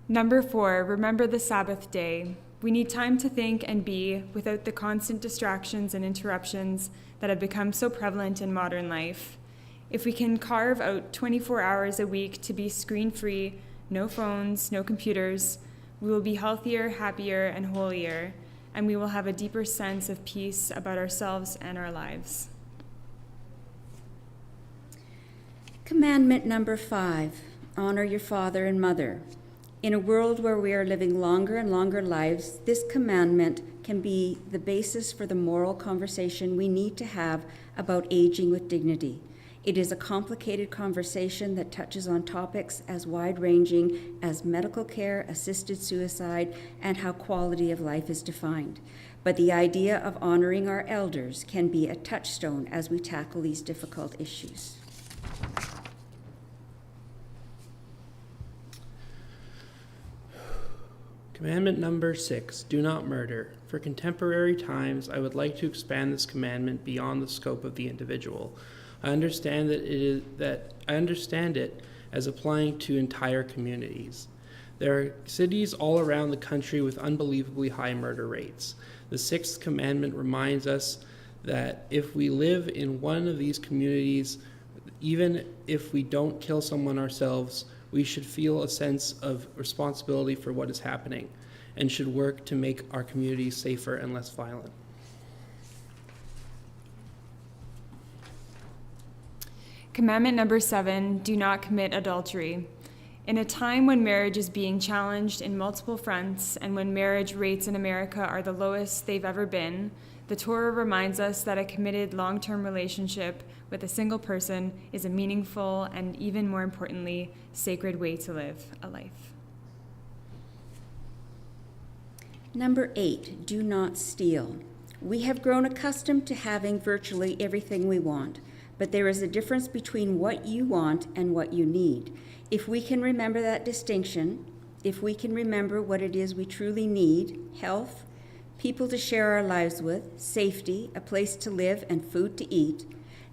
Number 4, remember the Sabbath day. We need time to think and be without the constant distractions and interruptions that have become so prevalent in modern life. If we can carve out 24 hours a week to be screen-free, no phones, no computers, we will be healthier, happier, and holier, and we will have a deeper sense of peace about ourselves and our lives. Commandment number 5, honor your father and mother. In a world where we are living longer and longer lives, this commandment can be the basis for the moral conversation we need to have about aging with dignity. It is a complicated conversation that touches on topics as wide-ranging as medical care, assisted suicide, and how quality of life is defined. But the idea of honoring our elders can be a touchstone as we tackle these difficult issues. Commandment number 6, do not murder. For contemporary times, I would like to expand this commandment beyond the scope of the individual. I understand it as applying to entire communities. There are cities all around the country with unbelievably high murder rates. The 6th commandment reminds us that if we live in one of these communities, even if we don't kill someone ourselves, we should feel a sense of responsibility for what is happening and should work to make our communities safer and less violent. Commandment number 7, do not commit adultery. In a time when marriage is being challenged in multiple fronts and when marriage rates in America are the lowest they've ever been, the Torah reminds us that a committed long-term relationship with a single person is a meaningful and, even more importantly, sacred way to live a life. Number 8, do not steal. We have grown accustomed to having virtually everything we want, but there is a difference between what you want and what you need. If we can remember that distinction, if we can remember what it is we truly need, health, people to share our lives with, safety, a place to live, and food to eat,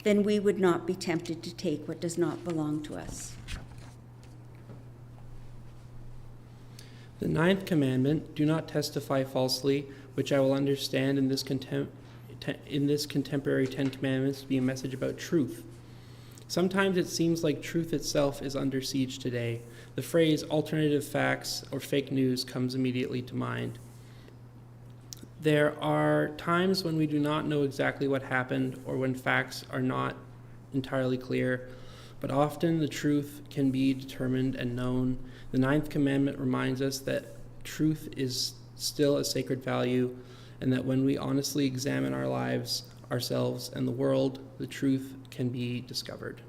then we would not be tempted to take what does not belong to us. The 9th commandment, do not testify falsely, which I will understand in this contemporary 10 commandments to be a message about truth. Sometimes it seems like truth itself is under siege today. The phrase alternative facts or fake news comes immediately to mind. There are times when we do not know exactly what happened or when facts are not entirely clear, but often the truth can be determined and known. The 9th commandment reminds us that truth is still a sacred value and that when we honestly examine our lives, ourselves, and the world, the truth can be discovered.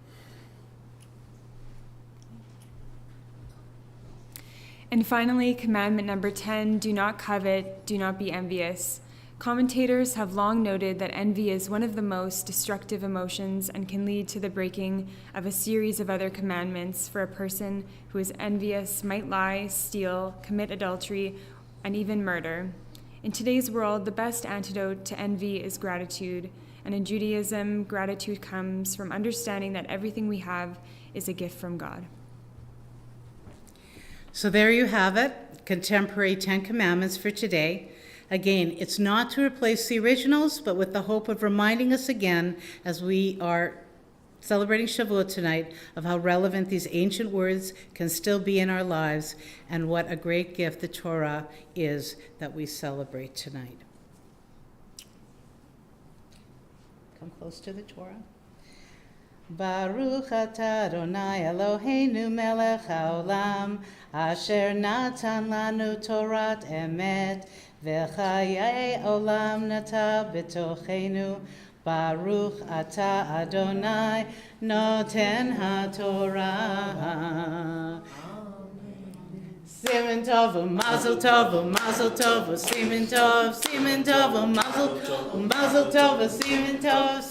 And finally, commandment number 10, do not covet, do not be envious. Commentators have long noted that envy is one of the most destructive emotions and can lead to the breaking of a series of other commandments, for a person who is envious might lie, steal, commit adultery, and even murder. In today's world, the best antidote to envy is gratitude, and in Judaism, gratitude comes from understanding that everything we have is a gift from God. So there you have it, contemporary 10 commandments for today. Again, it's not to replace the originals, but with the hope of reminding us again, as we are celebrating Shavuot tonight, of how relevant these ancient words can still be in our lives and what a great gift the Torah is that we celebrate tonight. Come close to the Torah. Baruch atah Adonai Eloheinu melech haolam, asher natan lanu Torat emet, v'chayei olam nata b'tochenu. Baruch atah Adonai noten haTorah. Siman tov, mazel tov, mazel tov, siman tov, mazel tov, siman tov,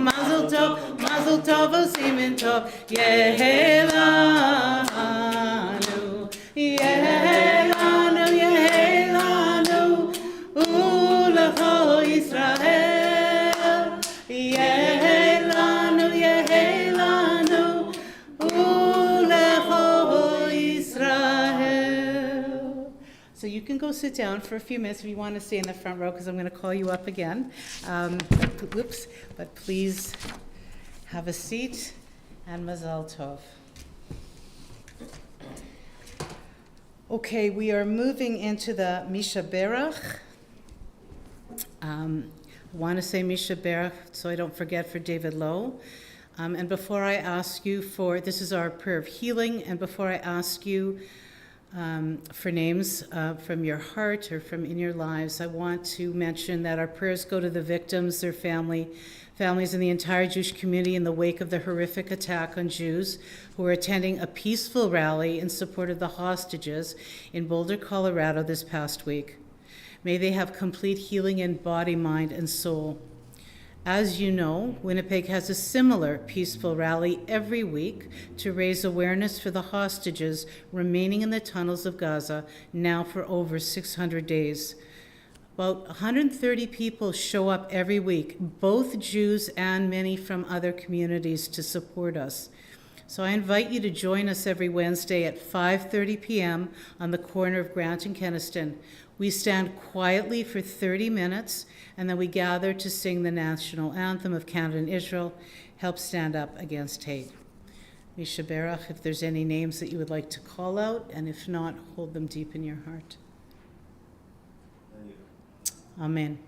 mazel tov, siman tov, yehelanu, ulecho Yisrael, yehelanu, ulecho Yisrael. So you can go sit down for a few minutes if you want to stay in the front row, because I'm going to call you up again. Oops, but please have a seat and mazal tov. Okay, we are moving into the Misha Berach. I want to say Misha Berach so I don't forget for David Lowe. And before I ask you for, this is our prayer of healing, and before I ask you for names from your heart or from in your lives, I want to mention that our prayers go to the victims, their families, and the entire Jewish community in the wake of the horrific attack on Jews who were attending a peaceful rally in support of the hostages in Boulder, Colorado this past week. May they have complete healing in body, mind, and soul. As you know, Winnipeg has a similar peaceful rally every week to raise awareness for the hostages remaining in the tunnels of Gaza now for over 600 days. About 130 people show up every week, both Jews and many from other communities, to support us. So I invite you to join us every Wednesday at 5:30 p.m. on the corner of Grant and Kenniston. We stand quietly for 30 minutes, and then we gather to sing the national anthem of Canada and Israel, help stand up against hate. Misha Berach, if there's any names that you would like to call out, and if not, hold them deep in your heart. Amen.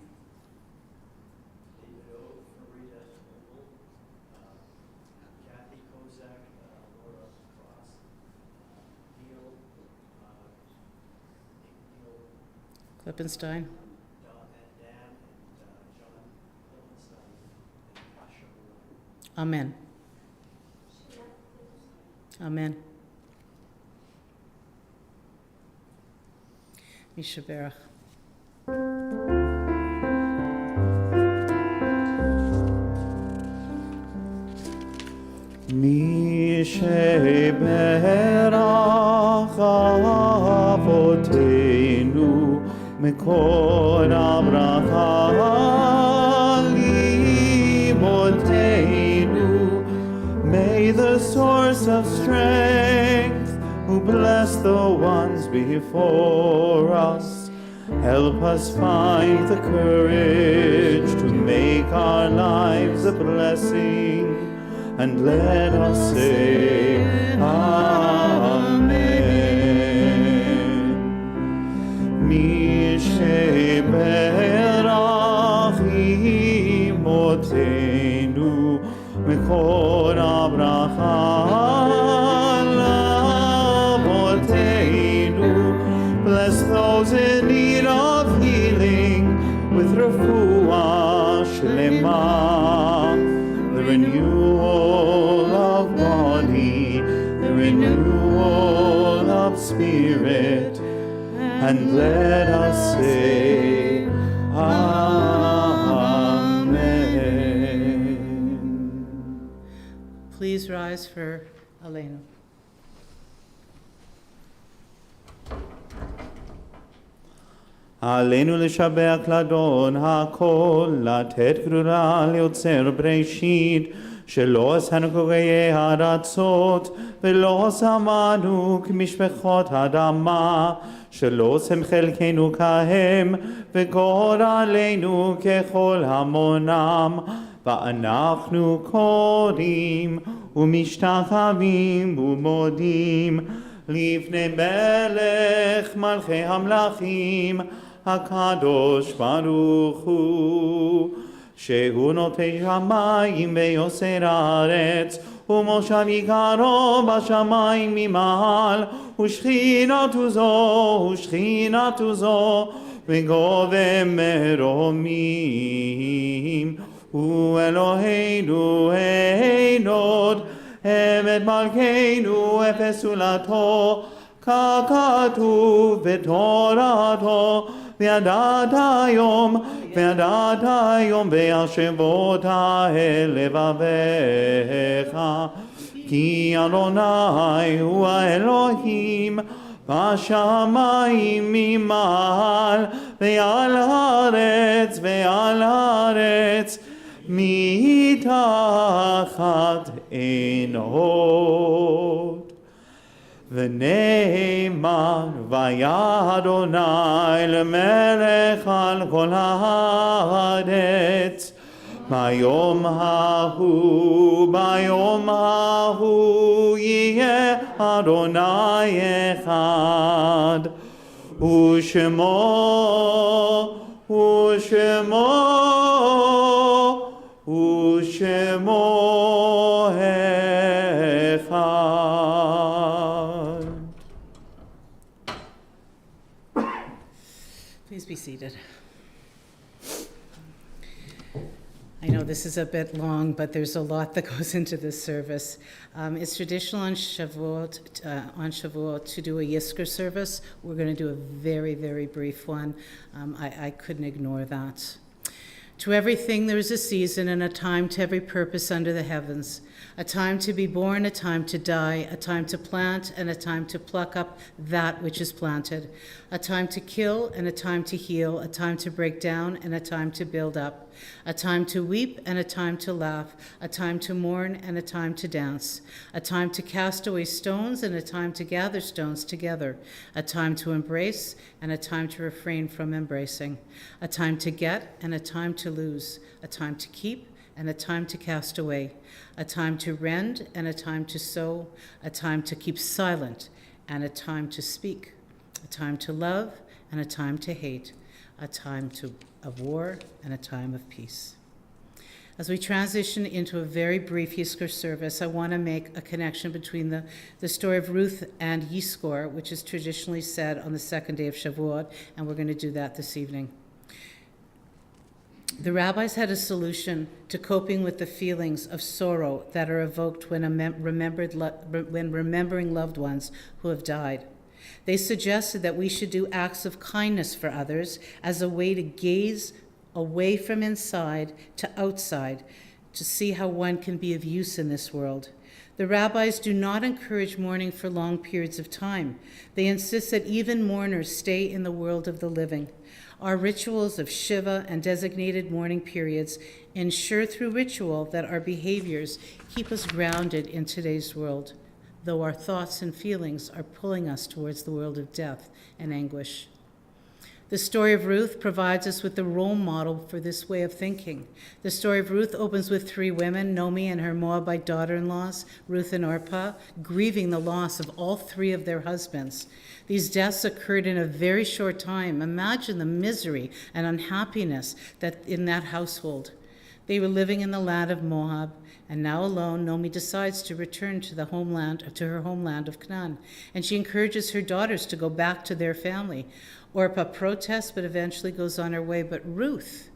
Klippenstein. Amen. Amen. Misha Berach. Misha Berach Avotenu Mekor Abraham Limotenu. May the source of strength, who bless the ones before us, help us find the courage to make our lives a blessing, and let us say Amen. Mishe berach imotenu mekor abraham avotenu. Bless those in need of healing with refuah shlema, the renewal of body, the renewal of spirit, and let us say Amen. Please rise for Elena. עלינו לשבח לאדון הכל, לתת גרורה ליוצר בראשית, שלא עשנו כגויי הארצות, ולא שמנו כמשפחות האדמה, שלא שם חלקנו כהם, וגורלנו ככל המונם, ואנחנו קוראים ומשתחווים ומודים לפני מלך מלכי המלכים, הקדוש ברוך הוא, שהוא נוטה שמים ויוסר הארץ, ומושב יקרו בשמיים ממעל, ושכינתו זו, וגובה מרומים. הוא אלוהינו אין עוד, אמת מלכנו אפס זולתו, ככתוב בתורתו, וידעת היום והשבות אל לבביך, כי אדוני הוא האלוהים בשמיים ממעל, ועל הארץ מתחת אין עוד. ונאמר והיה אדוני למלך על כל הארץ, ביום ההוא יהיה אדוני אחד, ושמו אחד. Please be seated. I know this is a bit long, but there's a lot that goes into this service. It's traditional on Shavuot to do a Yizkor service. We're going to do a very, very brief one. I couldn't ignore that. To everything there is a season and a time to every purpose under the heavens, a time to be born, a time to die, a time to plant and a time to pluck up that which is planted, a time to kill and a time to heal, a time to break down and a time to build up, a time to weep and a time to laugh, a time to mourn and a time to dance, a time to cast away stones and a time to gather stones together, a time to embrace and a time to refrain from embracing, a time to get and a time to lose, a time to keep and a time to cast away, a time to rend and a time to sow, a time to keep silent and a time to speak, a time to love and a time to hate, a time of war and a time of peace. As we transition into a very brief Yizkor service, I want to make a connection between the story of Ruth and Yizkor, which is traditionally said on the second day of Shavuot, and we're going to do that this evening. The rabbis had a solution to coping with the feelings of sorrow that are evoked when remembering loved ones who have died. They suggested that we should do acts of kindness for others as a way to gaze away from inside to outside to see how one can be of use in this world. The rabbis do not encourage mourning for long periods of time. They insist that even mourners stay in the world of the living. Our rituals of Shiva and designated mourning periods ensure through ritual that our behaviors keep us grounded in today's world, though our thoughts and feelings are pulling us towards the world of death and anguish. The story of Ruth provides us with the role model for this way of thinking. The story of Ruth opens with three women, Naomi and her Moabite daughter-in-laws, Ruth and Orpah, grieving the loss of all three of their husbands. These deaths occurred in a very short time. Imagine the misery and unhappiness that in that household. They were living in the land of Moab, and now alone, Naomi decides to return to her homeland of Canaan, and she encourages her daughters to go back to their family. Orpah protests, but eventually goes on her way. But Ruth,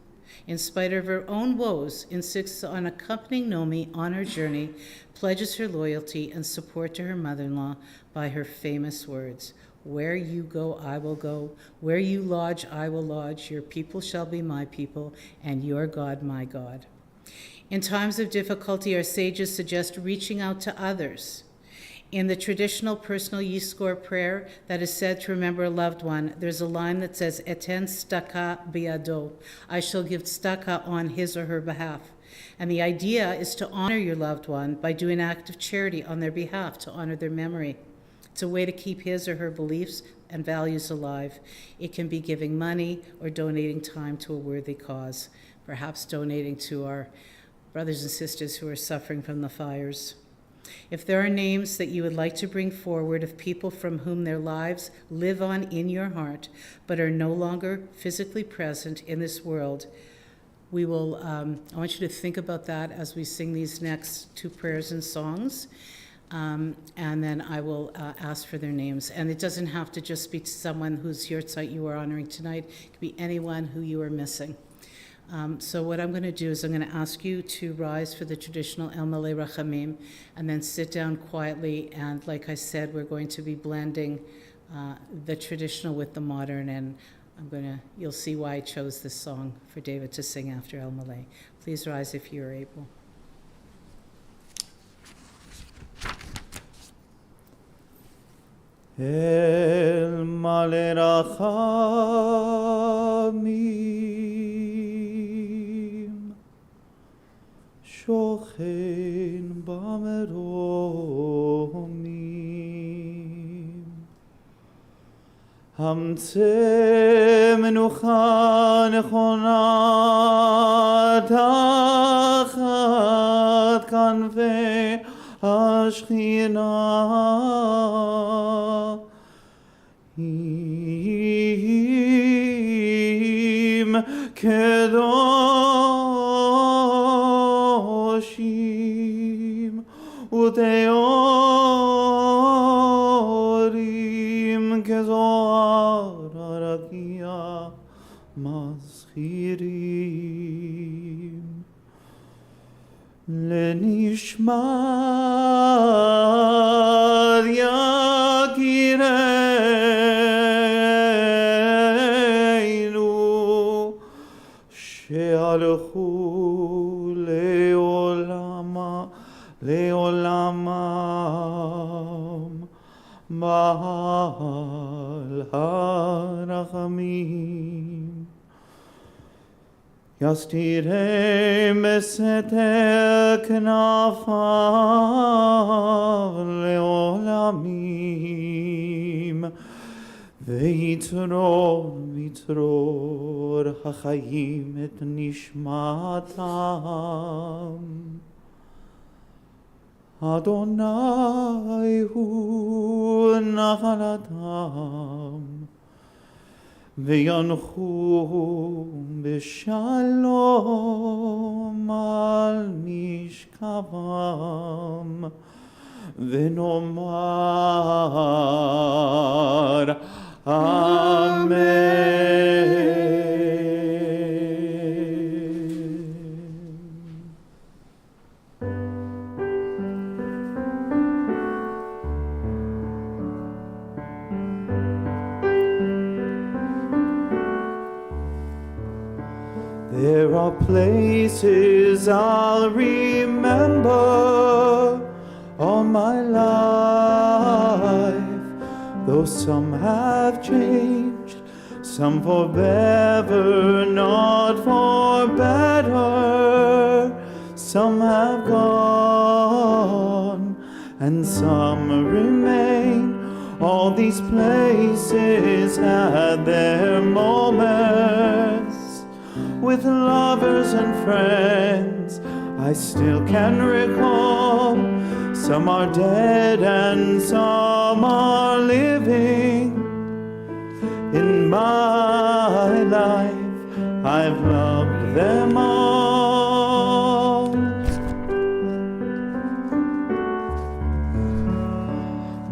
in spite of her own woes, insists on accompanying Naomi on her journey, pledges her loyalty and support to her mother-in-law by her famous words, "Where you go, I will go. Where you lodge, I will lodge. Your people shall be my people, and your God my God." In times of difficulty, our sages suggest reaching out to others. In the traditional personal Yizkor prayer that is said to remember a loved one, there's a line that says, "Eten staka biado," I shall give tzedakah on his or her behalf. And the idea is to honor your loved one by doing an act of charity on their behalf, to honor their memory. It's a way to keep his or her beliefs and values alive. It can be giving money or donating time to a worthy cause, perhaps donating to our brothers and sisters who are suffering from the fires. If there are names that you would like to bring forward of people from whom their lives live on in your heart, but are no longer physically present in this world, we will, I want you to think about that as we sing these next two prayers and songs. And then I will ask for their names. And it doesn't have to just be someone whose yahrzeit you are honoring tonight. It could be anyone who you are missing. So what I'm going to do is I'm going to ask you to rise for the traditional El Malei Rachamim and then sit down quietly. And like I said, we're going to be blending the traditional with the modern. And you'll see why I chose this song for David to sing after El Malei. Please rise if you are able. El Malei Rachamim Shochen Bameromim Hamtze Menucha Nechona Tachat Kanvei Ashchina Im Kedoshim Uteorim Kezoar Arakia Maschirim Lenishmat Yakireinu She'alchu le'olamam Ba'al harachamim Yastirem beseter knafav leolamim Veitror hachayim et nishmatam Adonai hu nachalatam V'yanchu b'shalom al mishkavam v'nomar Amen. There are places I'll remember all my life, though some have changed, some for better, not for better. Some have gone, and some remain. All these places had their moments. With lovers and friends, I still can recall. Some are dead and some are living. In my life, I've loved them all.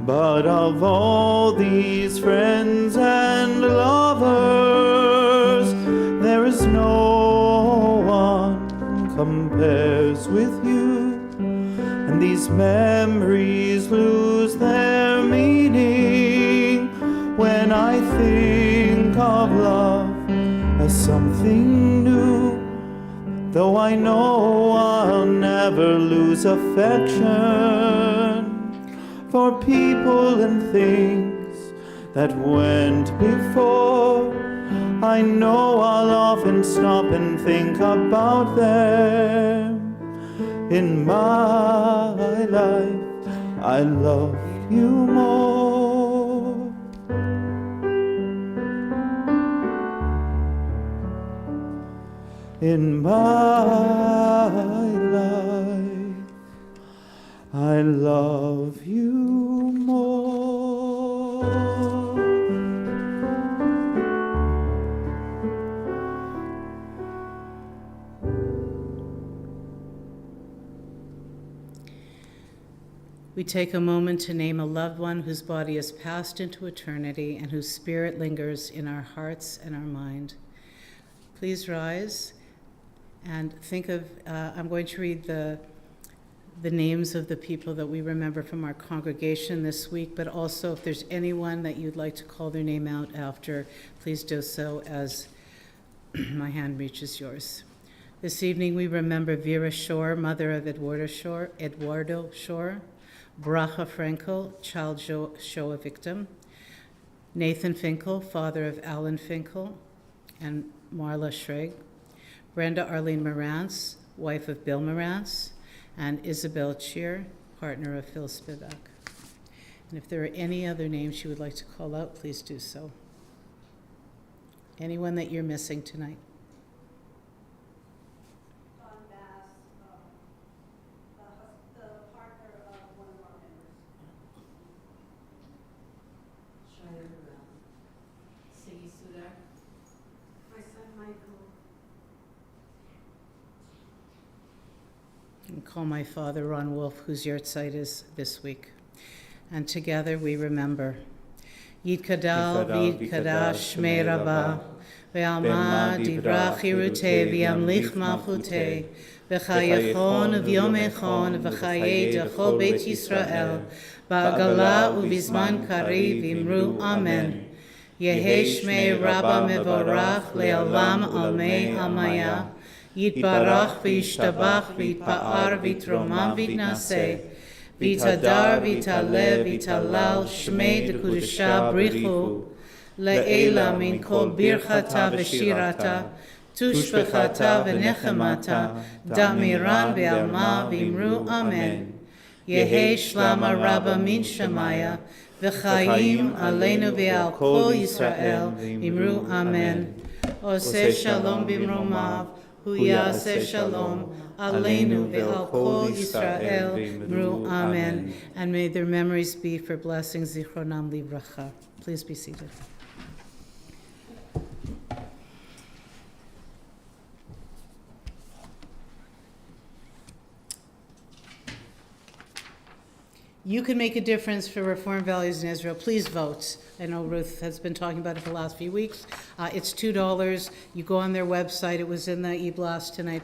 But of all these friends and lovers, there is no one compares with you, and these memories lose their meaning when I think of love as something new. Though I know I'll never lose affection for people and things that went before, I know I'll often stop and think about them. In my life, I love you more. In my life, I love you more. We take a moment to name a loved one whose body has passed into eternity and whose spirit lingers in our hearts and our mind. Please rise and think of, I'm going to read the names of the people that we remember from our congregation this week, but also if there's anyone that you'd like to call their name out after, please do so as my hand reaches yours. This evening we remember Vera Shore, mother of Eduardo Shore, Bracha Frankel, child Shoah victim, Nathan Finkel, father of Alan Finkel and Marla Schrag, Brenda Arlene Morantz, wife of Bill Morantz, and Isabel Cheer, partner of Phil Spivak. And if there are any other names you would like to call out, please do so. Anyone that you're missing tonight? And call my father, Ron Wolf, whose yahrzeit is this week. And together we remember. Yitkadal v'yitkadash shmei Rabbah, ve'alma divrach yiruteh v'yamlich malchuteh, v'chayachon v'yomechon v'chayei dechol beit Yisrael, ba'agala u'bizman karev v'imru amen. Yehei shmei Rabbah mevorach le'olam almei amaya, Yitbarach v'yishtabach v'yitpa'ar v'yitromam v'yitnaseh, v'yitadar v'yitaleh v'yitalal shmei dekudusha brichu, le'ela min kol birchata v'shirata, tushbechata v'nechemata, da'miran v'alma v'imru amen. Yehei shlama rabba min shamaya, v'chaim aleinu v'al kol Yisrael v'imru amen. Oseh shalom b'mromav, Hu yaseh shalom, aleinu ve'al kol Yisrael, v'imru amen. And may their memories be for blessings, zichronam livracha. Please be seated. You can make a difference for Reform Values in Israel. Please vote. I know Ruth has been talking about it for the last few weeks. It's $2. You go on their website. It was in the e-blast tonight,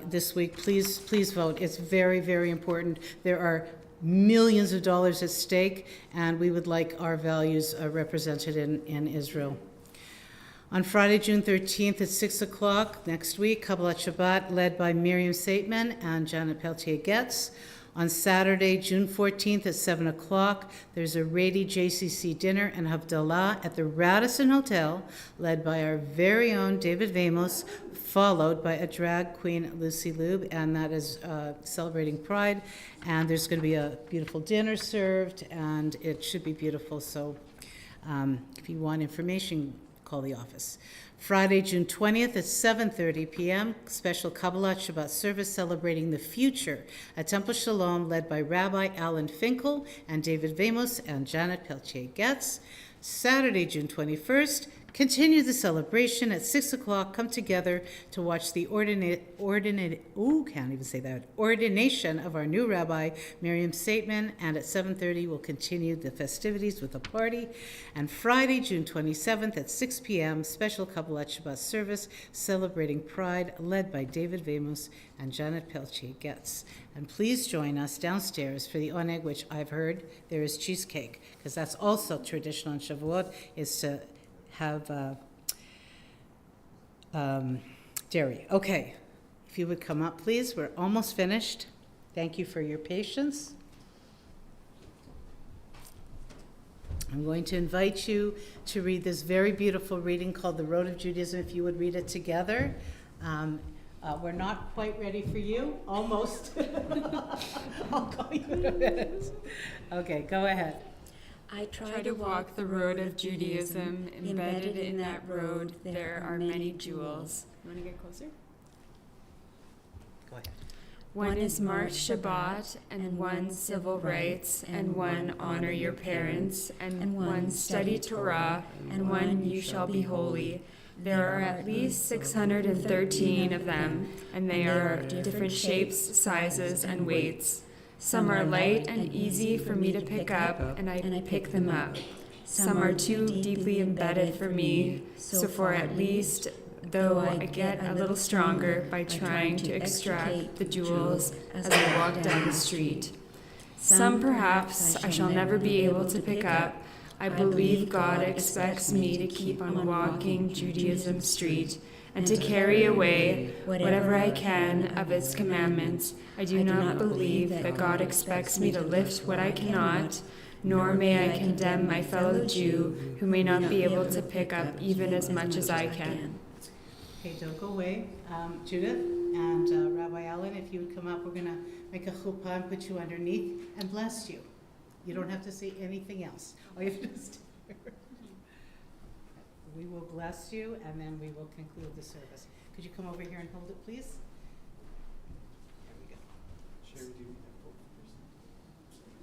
this week. Please vote. It's very, very important. There are millions of dollars at stake, and we would like our values represented in Israel. On Friday, June 13th at 6 o'clock next week, Kabbalat Shabbat, led by Miriam Saitman and Janet Peltier-Getz. On Saturday, June 14th at 7 o'clock, there's a Rady JCC dinner and Havdalah at the Radisson Hotel, led by our very own David Vamos, followed by a drag queen, Lucy Lube, and that is celebrating Pride. And there's going to be a beautiful dinner served, and it should be beautiful. So if you want information, call the office. Friday, June 20th at 7:30 p.m., special Kabbalat Shabbat service celebrating the future at Temple Shalom, led by Rabbi Alan Finkel and David Vamos and Janet Peltier-Getz. Saturday, June 21st, continue the celebration at 6 o'clock. Come together to watch the ordination of our new rabbi, Miriam Saitman, and at 7:30 we'll continue the festivities with a party. And Friday, June 27th at 6 p.m., special Kabbalat Shabbat service celebrating Pride, led by David Vamos and Janet Peltier-Getz. And please join us downstairs for the oneg, which I've heard there is cheesecake, because that's also traditional in Shavuot, is to have dairy. Okay, if you would come up, please. We're almost finished. Thank you for your patience. I'm going to invite you to read this very beautiful reading called The Road of Judaism, if you would read it together. We're not quite ready for you. Almost. I'll call you in a minute. Okay, go ahead. I try to walk the road of Judaism. Embedded in that road, there are many jewels. You want to get closer? Go ahead. One is march Shabbat, and one civil rights, and one honor your parents, and one study Torah, and one you shall be holy. There are at least 613 of them, and they are of different shapes, sizes, and weights. Some are light and easy for me to pick up, and I pick them up. Some are too deeply embedded for me, so for at least, though I get a little stronger by trying to extract the jewels as I walk down the street. Some perhaps I shall never be able to pick up. I believe God expects me to keep on walking Judaism street and to carry away whatever I can of its commandments. I do not believe that God expects me to lift what I cannot, nor may I condemn my fellow Jew who may not be able to pick up even as much as I can. Okay, don't go away. Judith and Rabbi Allen, if you would come up, we're going to make a chuppah and put you underneath and bless you. You don't have to say anything else. All you have to do is stay here. We will bless you, and then we will conclude the service. Could you come over here and hold it, please? There we go. Sherry, do you need that book?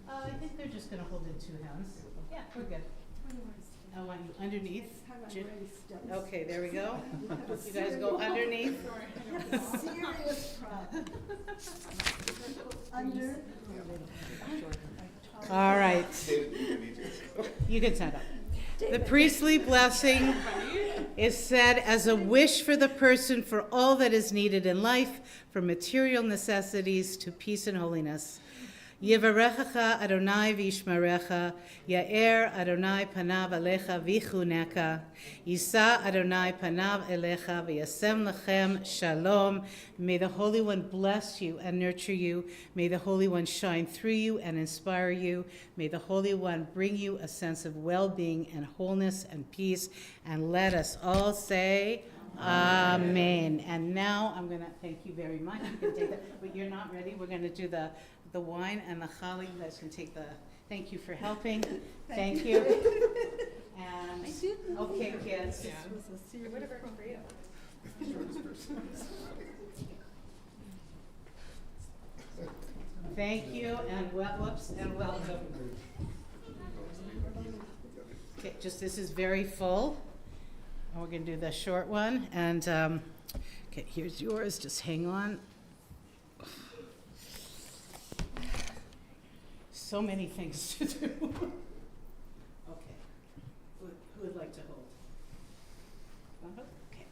I think they're just going to hold it in two hands. Yeah, we're good. I want you underneath. Okay, there we go. You guys go underneath. Serious problem. Under. All right. You can stand up. The priestly blessing is said as a wish for the person for all that is needed in life, from material necessities to peace and holiness. Yevarechecha Adonai v'yishmerecha, Ya'er Adonai panav alecha v'chuneka, Yisa Adonai panav elecha v'yasem lechem shalom. May the Holy One bless you and nurture you. May the Holy One shine through you and inspire you. May the Holy One bring you a sense of well-being and wholeness and peace. And let us all say, Amen. And now I'm going to thank you very much. You can take that, but you're not ready. We're going to do the wine and the chali. You guys can take the, thank you for helping. Thank you. And, okay, kids. It would have worked for you. Thank you, and whoops, and welcome. Okay, just this is very full. And we're going to do the short one. And, okay, here's yours. Just hang on. So many things to do. Okay. Who would like to hold? Okay.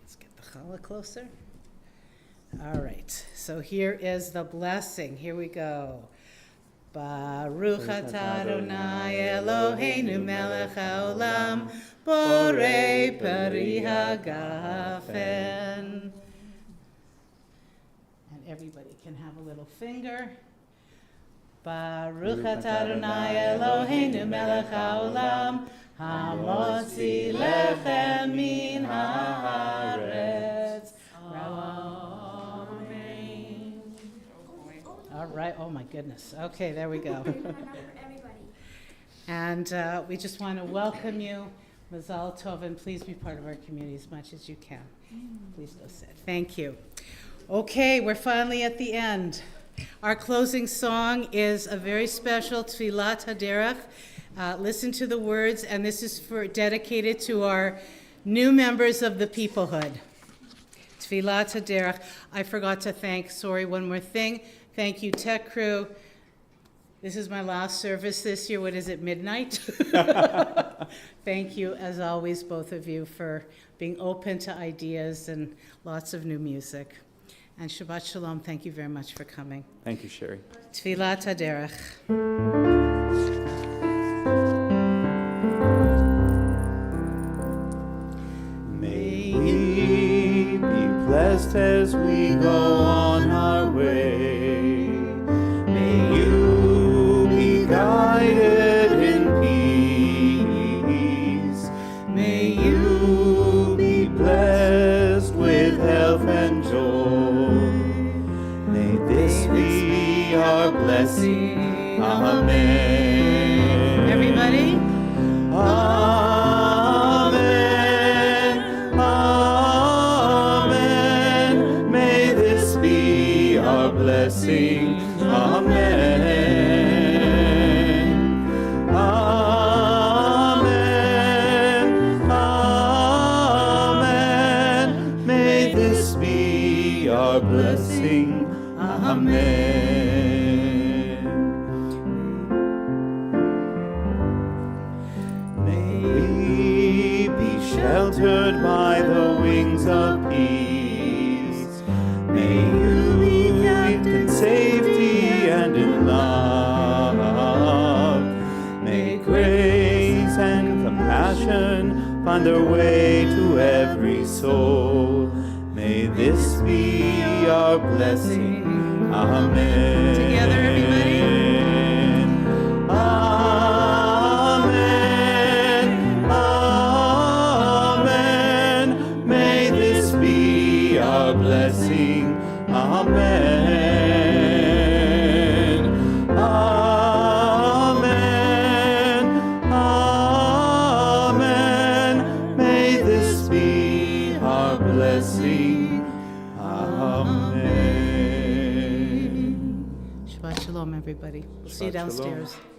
Let's get the challah closer. All right. So here is the blessing. Here we go. Baruch atah Adonai Eloheinu melech haolam borei peri hagafen. And everybody can have a little finger. Baruch atah Adonai Eloheinu melech haolam hamotzi lechem min haaretz. Amen. All right. Oh my goodness. Okay, there we go. And we just want to welcome you, Mazal Tov, and please be part of our community as much as you can. Please go sit. Thank you. Okay, we're finally at the end. Our closing song is a very special Tfilat Haderech. Listen to the words, and this is dedicated to our new members of the peoplehood. Tfilat Haderech. I forgot to thank, one more thing. Thank you, tech crew. This is my last service this year. What is it, midnight? Thank you, as always, both of you, for being open to ideas and lots of new music. And Shabbat Shalom, thank you very much for coming. Thank you, Sherry. Tfilat Haderech. May we be blessed as we go on our way. May you be guided in peace. May you be blessed with health and joy. This be our blessing. Amen. Everybody? Amen. Amen. May this be our blessing. Amen. Amen. Amen. May this be our blessing. Amen. May we be sheltered by the wings of peace. May you be kept in safety and in love. May grace and compassion find their way to every soul. May this be our blessing. Amen. Together, everybody. Amen. Amen. May this be our blessing. Amen. Amen. Amen. May this be our blessing. Amen. Shabbat shalom, everybody. We'll see you Shabbat shalom. downstairs.